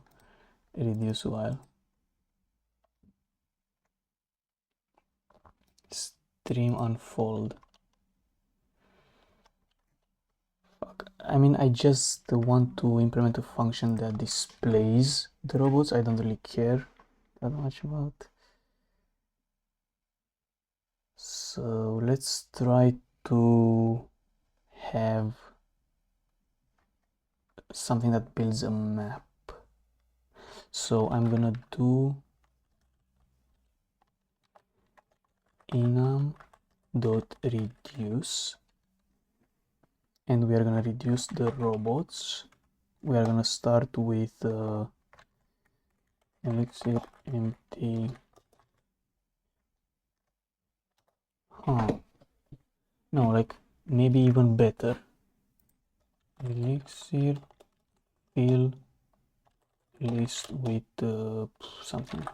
Reduce while. Stream unfold. Fuck. I mean, I just want to implement a function that displays the robots. I don't really care that much about. So let's try to have something that builds a map. So I'm gonna do enum.reduce, and we are gonna reduce the robots. We are gonna start with Elixir empty. No, like maybe even better. Elixir fill list with something.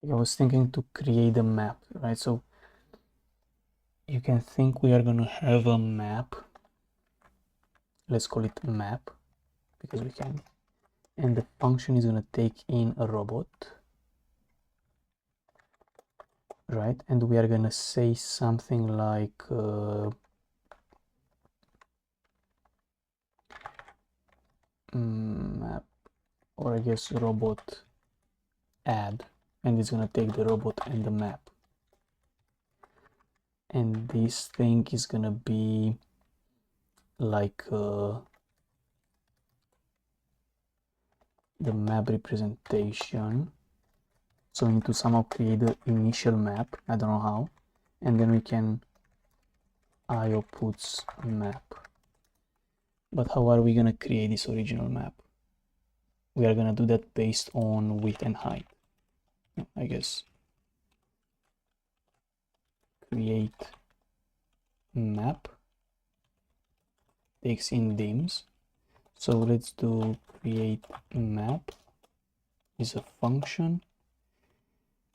I was thinking to create a map, right? So you can think we are gonna have a map. Let's call it map because we can. And the function is gonna take in a robot, right? And we are gonna say something like map, or I guess robot add, and it's gonna take the robot and the map. And this thing is gonna be like the map representation. So we need to somehow create the initial map. I don't know how. And then we can IO puts map. But how are we gonna create this original map? We are gonna do that based on width and height, I guess. Create map takes in dims. So let's do create map is a function.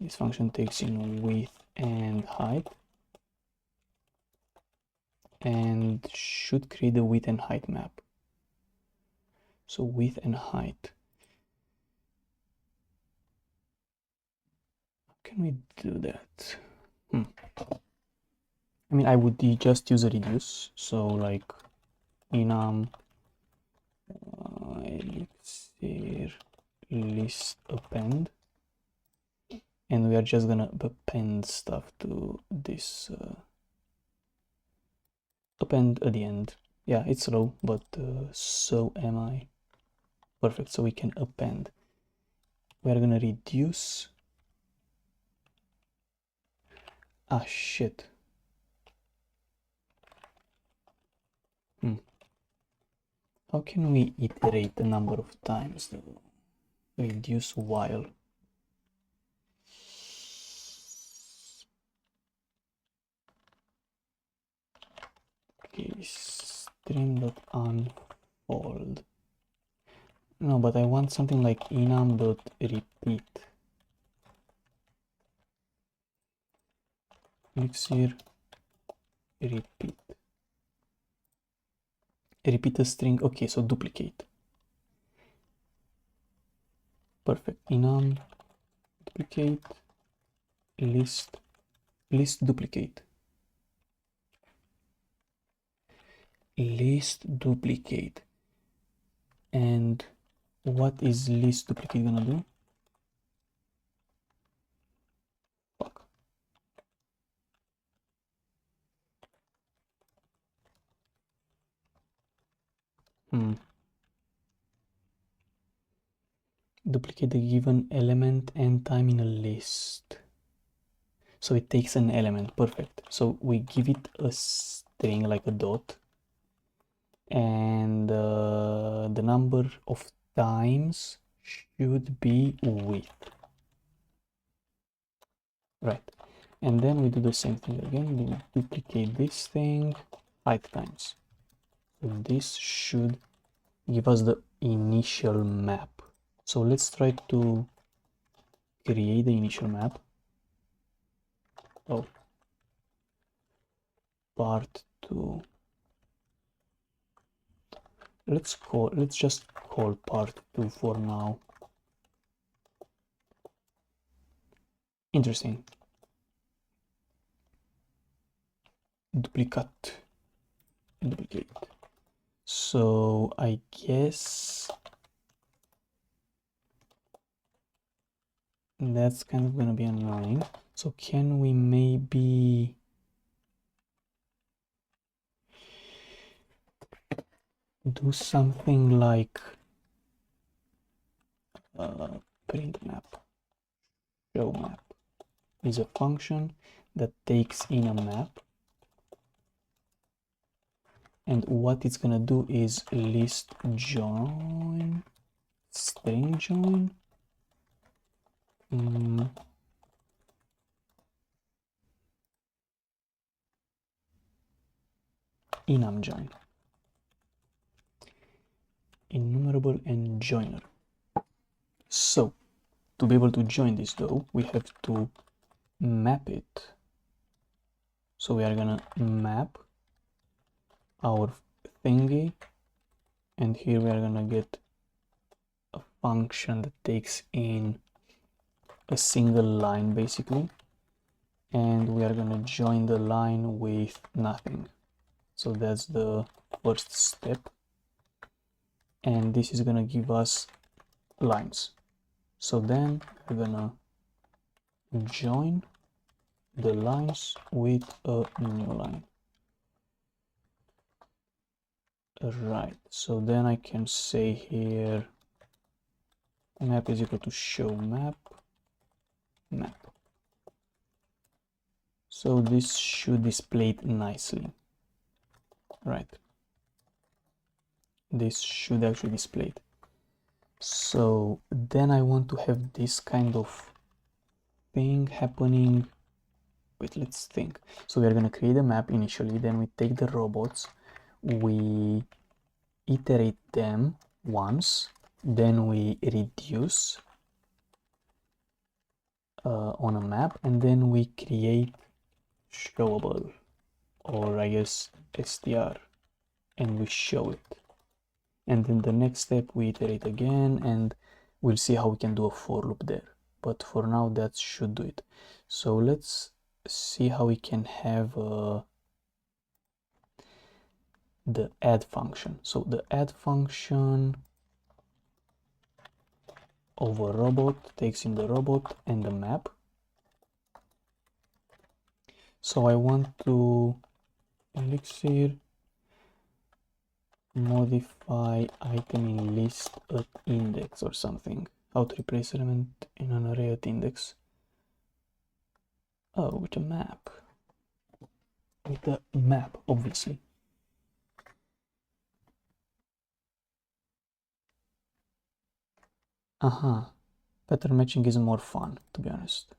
This function takes in width and height and should create the width and height map. So width and height. How can we do that? I mean, I would just use a reduce. So like enum elixir list append, and we are just gonna append stuff to this append at the end. Yeah, it's slow, but so am I. Perfect. So we can append. We are gonna reduce. Ah, shit. How can we iterate the number of times though? Reduce while. Okay, stream.unfold. No, but I want something like enum.repeat. Elixir repeat. Repeat a string. Okay, so duplicate. Perfect. Enum duplicate list duplicate. List duplicate. And what is list duplicate gonna do? Fuck. Duplicate the given element and time in a list. So it takes an element. Perfect. So we give it a string like a dot, and the number of times should be width. Right. And then we do the same thing again. We duplicate this thing 5 times. So this should give us the initial map. So let's try to create the initial map. Oh, part 2. Let's just call part 2 for now. Interesting. Duplicate. So I guess that's kind of gonna be annoying. So can we maybe do something like print map? Show map is a function that takes in a map, and what it's gonna do is list join, string join, enum join, enumerable and joiner. So to be able to join this though, we have to map it. So we are gonna map our thingy, and here we are gonna get a function that takes in a single line basically, and we are gonna join the line with nothing. So that's the first step, and this is gonna give us lines. So then we're gonna join the lines with a new line. Right, so then I can say here map is equal to show map, map. So this should display it nicely, right? This should actually display it. So then I want to have this kind of thing happening. Wait, let's think. So we're gonna create a map initially, then we take the robots, we iterate them once, then we reduce on a map, and then we create showable, or I guess str, and we show it. And then the next step we iterate again, and we'll see how we can do a for loop there. But for now that should do it. So let's see how we can have the add function. So the add function over robot takes in the robot and the map. So I want to Elixir modify item in list at index or something. How to replace element in an array at index. Oh, with a map. With a map, obviously. Pattern matching is more fun, to be honest.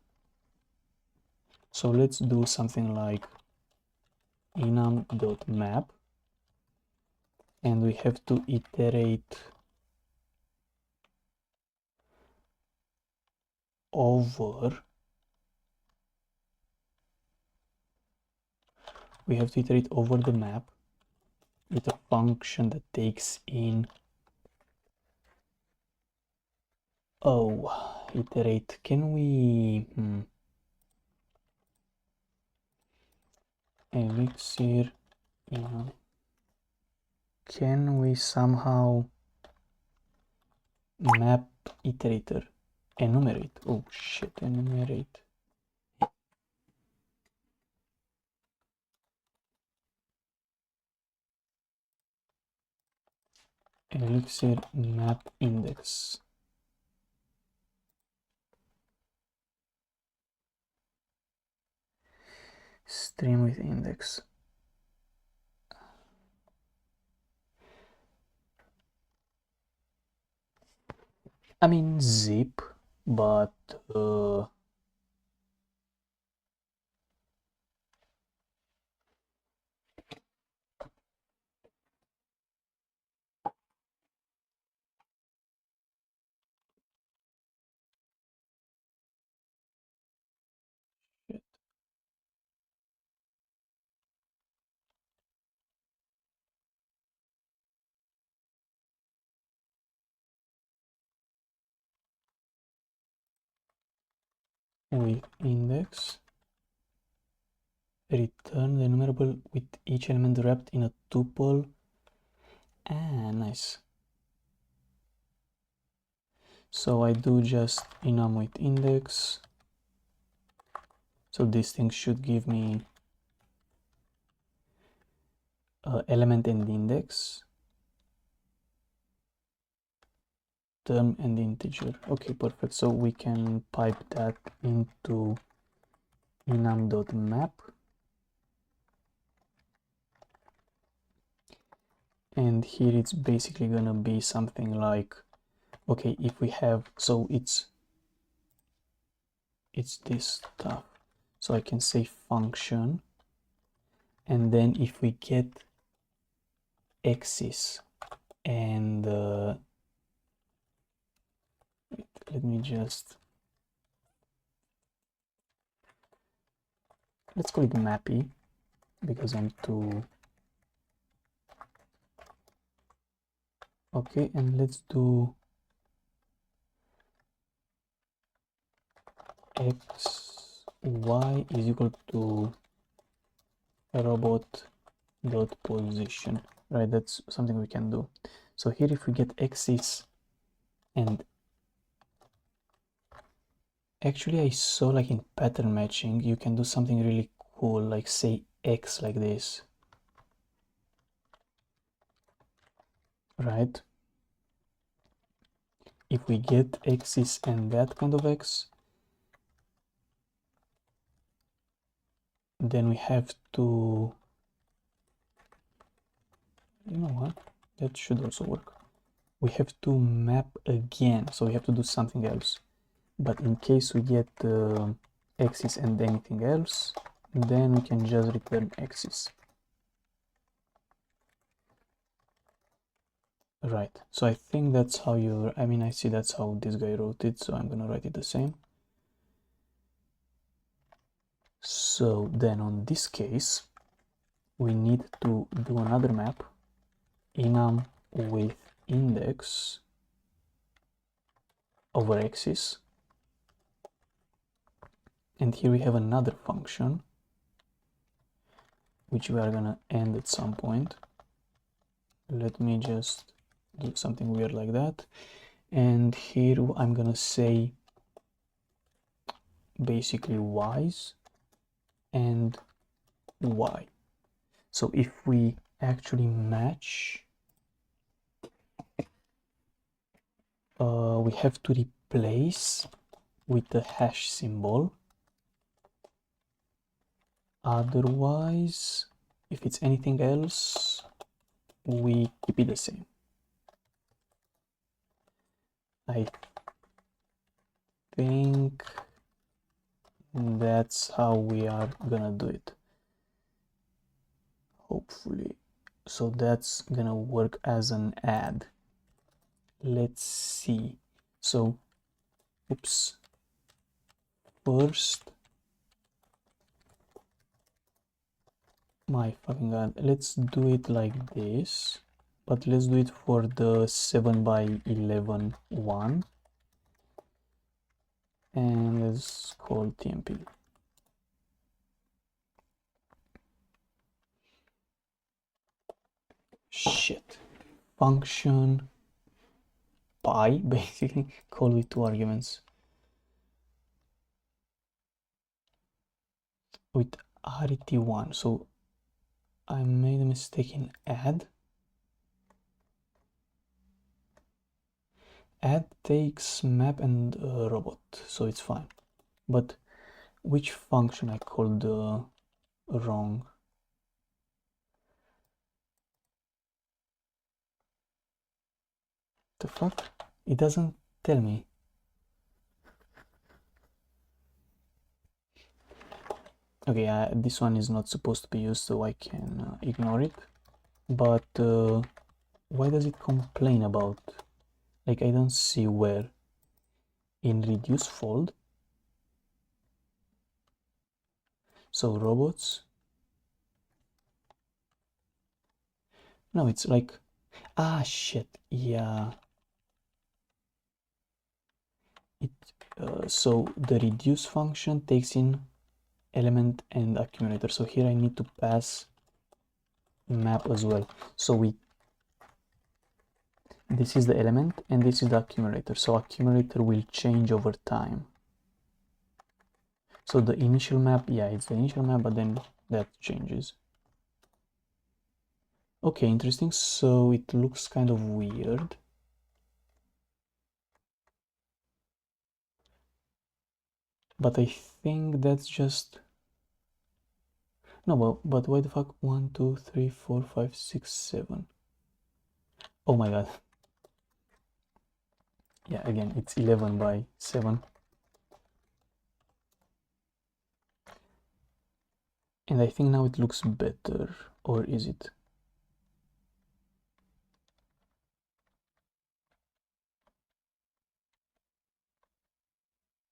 So let's do something like enum.map, and we have to iterate over. We have to iterate over the map with a function that takes in. Oh, iterate. Can we? Elixir. Can we somehow map iterator? Enumerate. Oh shit, enumerate. Elixir map index. Stream with index. I mean zip, but shit. With index, return the enumerable with each element wrapped in a tuple. Nice. So I do just enum with index. So this thing should give me element and index, term and integer. Okay, perfect. So we can pipe that into enum.map, and here it's basically gonna be something like, okay, if we have, so it's this stuff. So I can say function, and then if we get axis and let me just, let's call it mappy because I'm too. Okay, and let's do x y is equal to robot dot position, right? That's something we can do. So here if we get axis, and actually I saw like in pattern matching you can do something really cool, like say x like this, right? If we get axis and that kind of x, then we have to, you know what, that should also work. We have to map again, so we have to do something else. But in case we get axis and anything else, then we can just return axis. Right, so I think that's how you, I mean, I see that's how this guy wrote it, so I'm gonna write it the same. So then on this case, we need to do another map, enum with index over axis. And here we have another function, which we are gonna end at some point. Let me just do something weird like that. And here I'm gonna say basically y's and y. So if we actually match, we have to replace with the hash symbol. Otherwise, if it's anything else, we keep it the same. I think that's how we are gonna do it, hopefully. So that's gonna work as an add. Let's see. So, oops. First, my fucking god, let's do it like this, but let's do it for the 7x11 one. And let's call TMP. Shit. Function pi, basically, call with 2 arguments. With arity1. So I made a mistake in add. Add takes map and robot, so it's fine. But which function I called wrong? The fuck? It doesn't tell me. Okay, this one is not supposed to be used, so I can ignore it. But why does it complain about? Like, I don't see where. In reduce fold. So robots. No, it's like, ah, shit, yeah. It so the reduce function takes in element and accumulator. So here I need to pass map as well. So this is the element and this is the accumulator. So accumulator will change over time. So the initial map, yeah, it's the initial map, but then that changes. Okay, interesting. So it looks kind of weird. But I think that's just... No, but why the fuck? 1, 2, 3, 4, 5, 6, 7. Oh my god. Yeah, again, it's 11 by 7. And I think now it looks better. Or is it?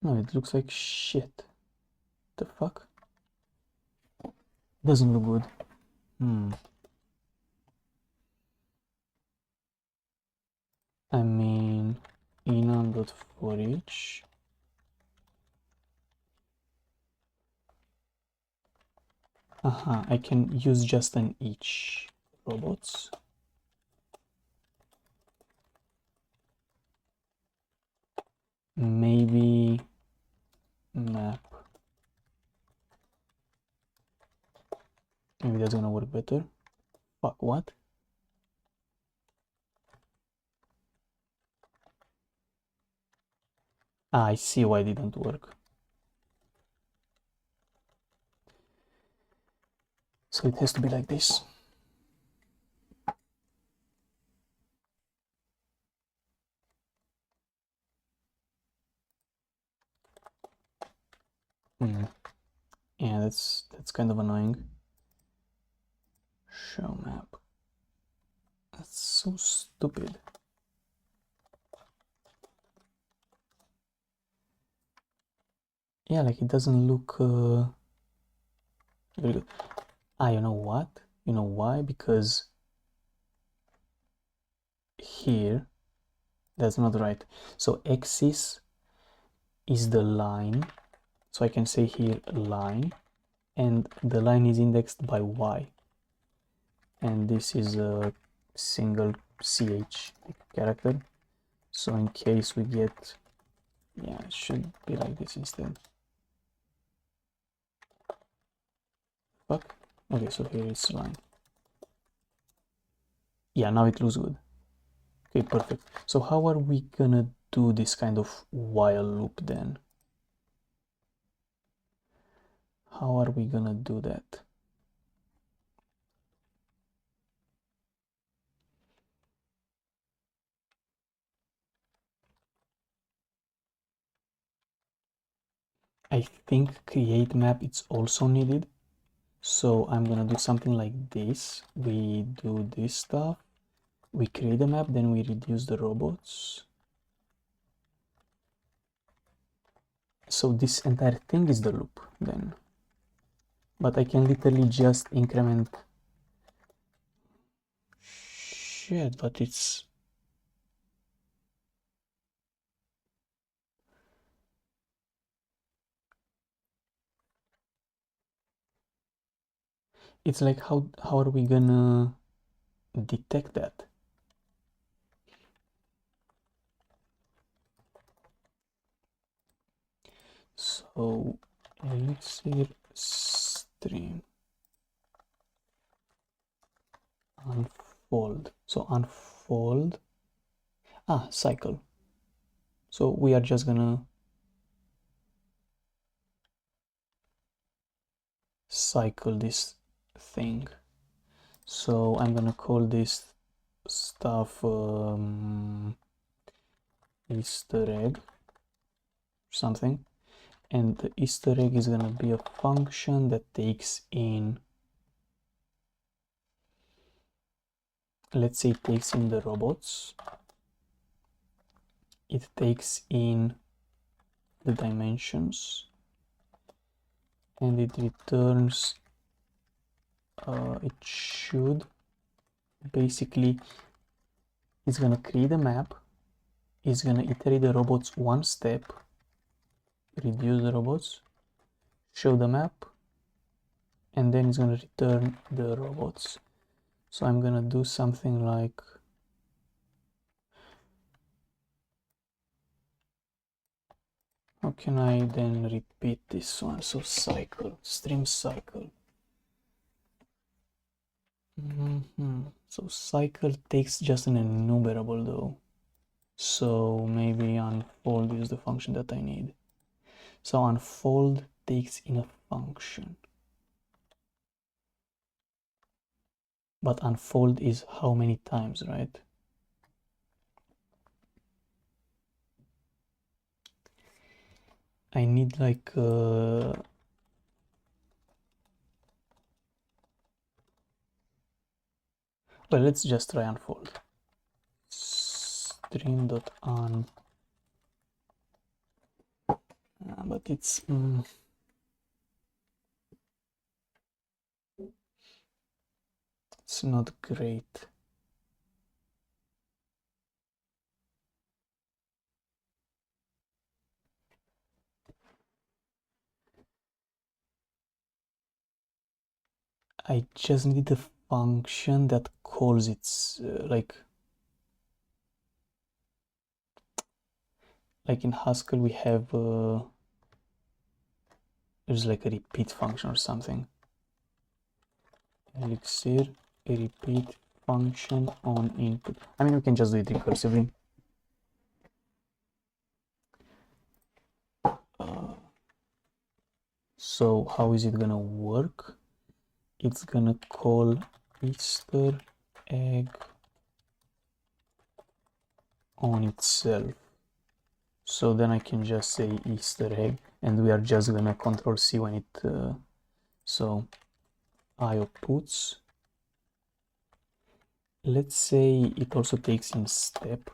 No, it looks like shit. The fuck? Doesn't look good. I mean, enum.forEach. I can use just an each robots. Maybe map. Maybe that's gonna work better. Fuck, what? I see why it didn't work. So it has to be like this. Yeah, that's kind of annoying. Show map. That's so stupid. Yeah, like it doesn't look very good. Ah, you know what? You know why? Because here, that's not right. So axis is the line. So I can say here line, and the line is indexed by y. And this is a single ch character. So in case we get, yeah, it should be like this instead. Fuck. Okay, so here it's line. Yeah, now it looks good. Okay, perfect. So how are we gonna do this kind of while loop then? How are we gonna do that? I think create map it's also needed. So I'm gonna do something like this. We do this stuff. We create a map, then we reduce the robots. So this entire thing is the loop then. But I can literally just increment. Shit, but it's like how are we gonna detect that? So Elixir stream unfold. So unfold. Ah, cycle. So we are just gonna cycle this thing. So I'm gonna call this stuff Easter egg or something, and the Easter egg is gonna be a function that takes in, let's say it takes in the robots, it takes in the dimensions, and it returns it should basically, it's gonna create a map, it's gonna iterate the robots one step, reduce the robots, show the map, and then it's gonna return the robots. So I'm gonna do something like, how can I then repeat this one? So cycle, stream cycle. So cycle takes just an enumerable though. So maybe unfold is the function that I need. So unfold takes in a function. But unfold is how many times, right? I need like well, let's just try unfold. Stream.un, but it's it's not great. I just need a function that calls its like in Haskell we have there's like a repeat function or something. Elixir a repeat function on input. I mean, we can just do it recursively. So how is it gonna work? it's gonna call Easter egg on itself. So then I can just say Easter egg, and we are just gonna control C when it, so IO puts. Let's say it also takes in step.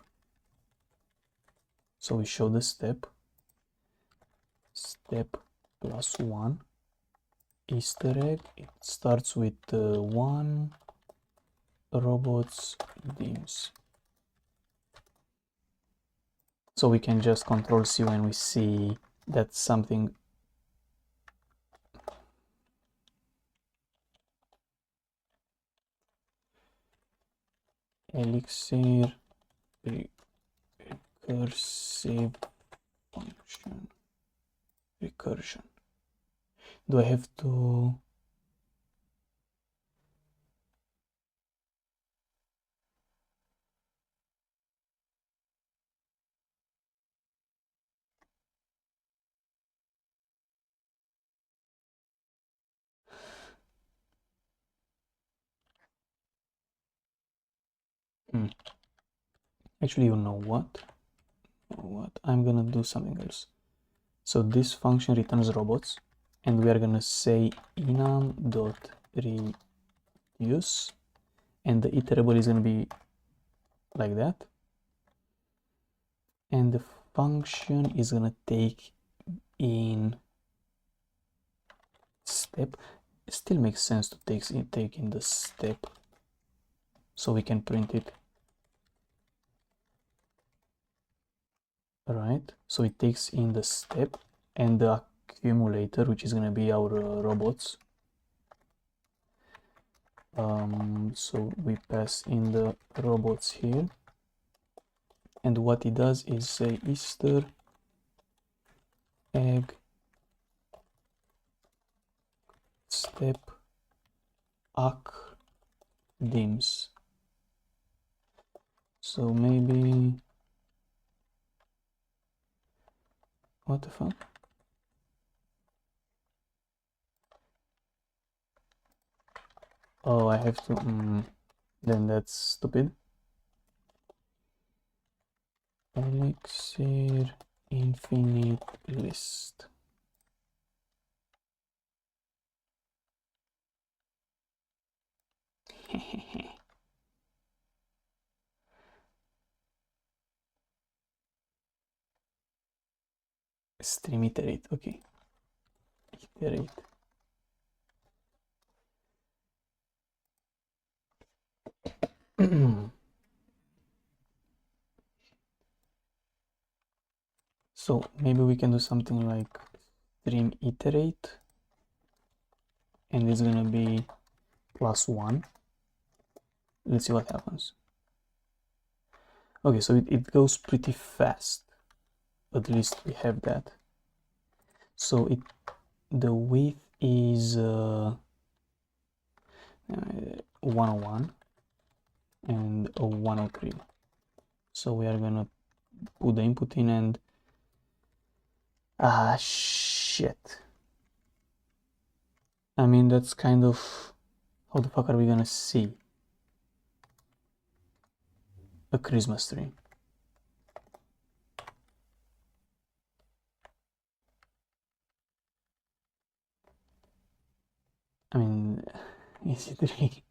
So we show the step +1 Easter egg. It starts with 1 robots dims. So we can just control C when we see that something Elixir recursive function recursion. Do I have to actually, you know what? I'm gonna do something else. So this function returns robots, and we are gonna say enum.reduce, and the iterable is gonna be like that, and the function is gonna take in step. It still makes sense to take in the step, so we can print it. Right, so it takes in the step and the accumulator, which is going to be our robots. So we pass in the robots here, and what it does is say Easter egg step acc dims. So maybe, what the fuck? Oh, I have to, then that's stupid. Elixir infinite list. Stream iterate, okay. Iterate. So maybe we can do something like stream iterate, and it's gonna be +1. Let's see what happens. Okay, so it goes pretty fast. At least we have that. So the width is 101 and 103. So we are gonna put the input in, and shit. I mean, that's kind of, how the fuck are we gonna see a Christmas tree? I mean, is it really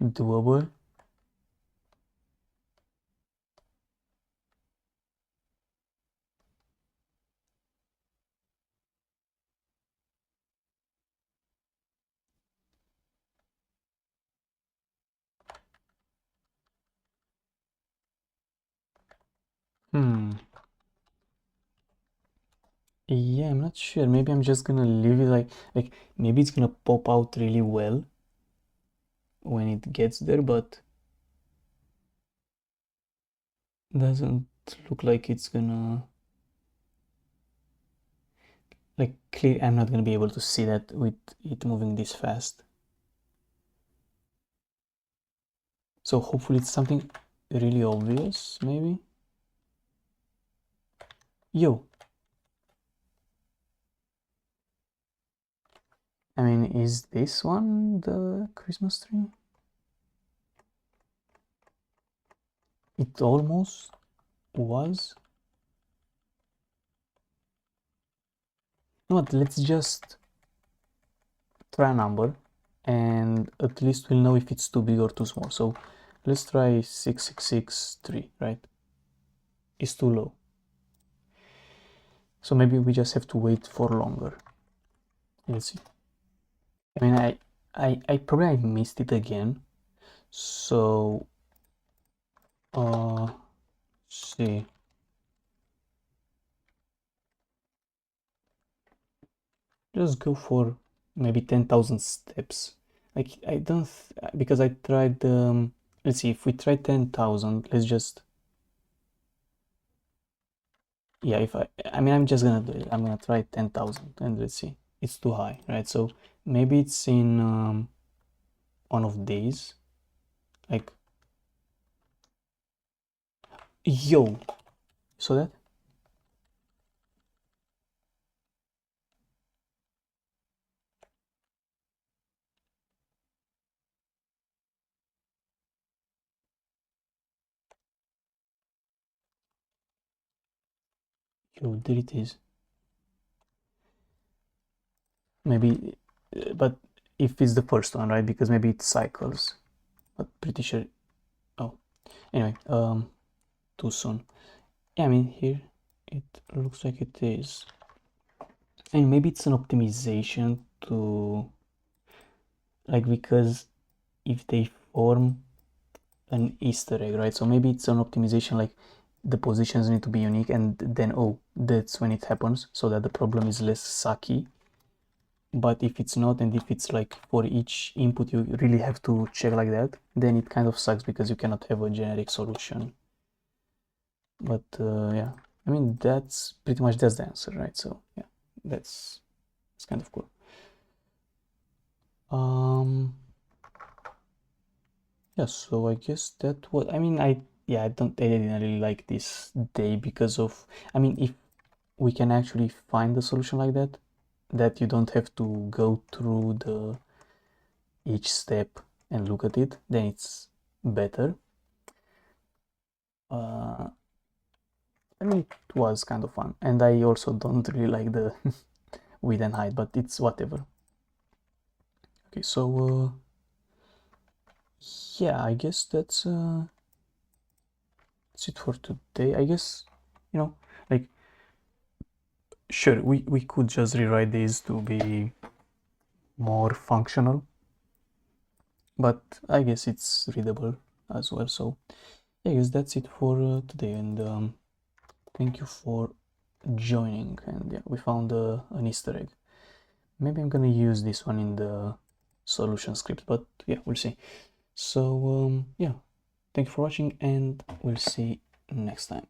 doable? Yeah, I'm not sure. Maybe I'm just gonna leave it like maybe it's gonna pop out really well when it gets there, but doesn't look like it's gonna, like, clear. I'm not gonna be able to see that with it moving this fast. So hopefully it's something really obvious, maybe. Yo. I mean, is this one the Christmas tree? It almost was. What? Let's just try a number, and at least we'll know if it's too big or too small. So let's try 6663, right? It's too low. So maybe we just have to wait for longer. Let's see. I mean, I probably I missed it again. So, see. Just go for maybe 10,000 steps. Like, I don't, because I tried, let's see, if we try 10,000, let's just, yeah, I mean, I'm just gonna do it. I'm gonna try 10,000 and let's see. It's too high, right? So maybe it's in one of these. Like, yo, so that? Yo, there it is. Maybe, but if it's the first one, right? Because maybe it cycles, but pretty sure. Oh, anyway, too soon. Yeah, I mean, here it looks like it is. And maybe it's an optimization to, like, because if they form an Easter egg, right? So maybe it's an optimization, like the positions need to be unique, and then, oh, that's when it happens, so that the problem is less sucky. But if it's not, and if it's like for each input you really have to check like that, then it kind of sucks because you cannot have a generic solution. But yeah, I mean, that's pretty much that's the answer, right? So yeah, that's kind of cool. Yeah, so I guess that what I mean, I didn't really like this day because of, I mean, if we can actually find a solution like that, that you don't have to go through the each step and look at it, then it's better. I mean, it was kind of fun, and I also don't really like the width and height, but it's whatever. Okay, so yeah, I guess that's it for today. I guess, you know, like, sure, we could just rewrite these to be more functional, but I guess it's readable as well. So yeah, I guess that's it for today, and thank you for joining. And yeah, we found an Easter egg. Maybe I'm gonna use this one in the solution script, but yeah, we'll see. So yeah, thank you for watching, and we'll see next time.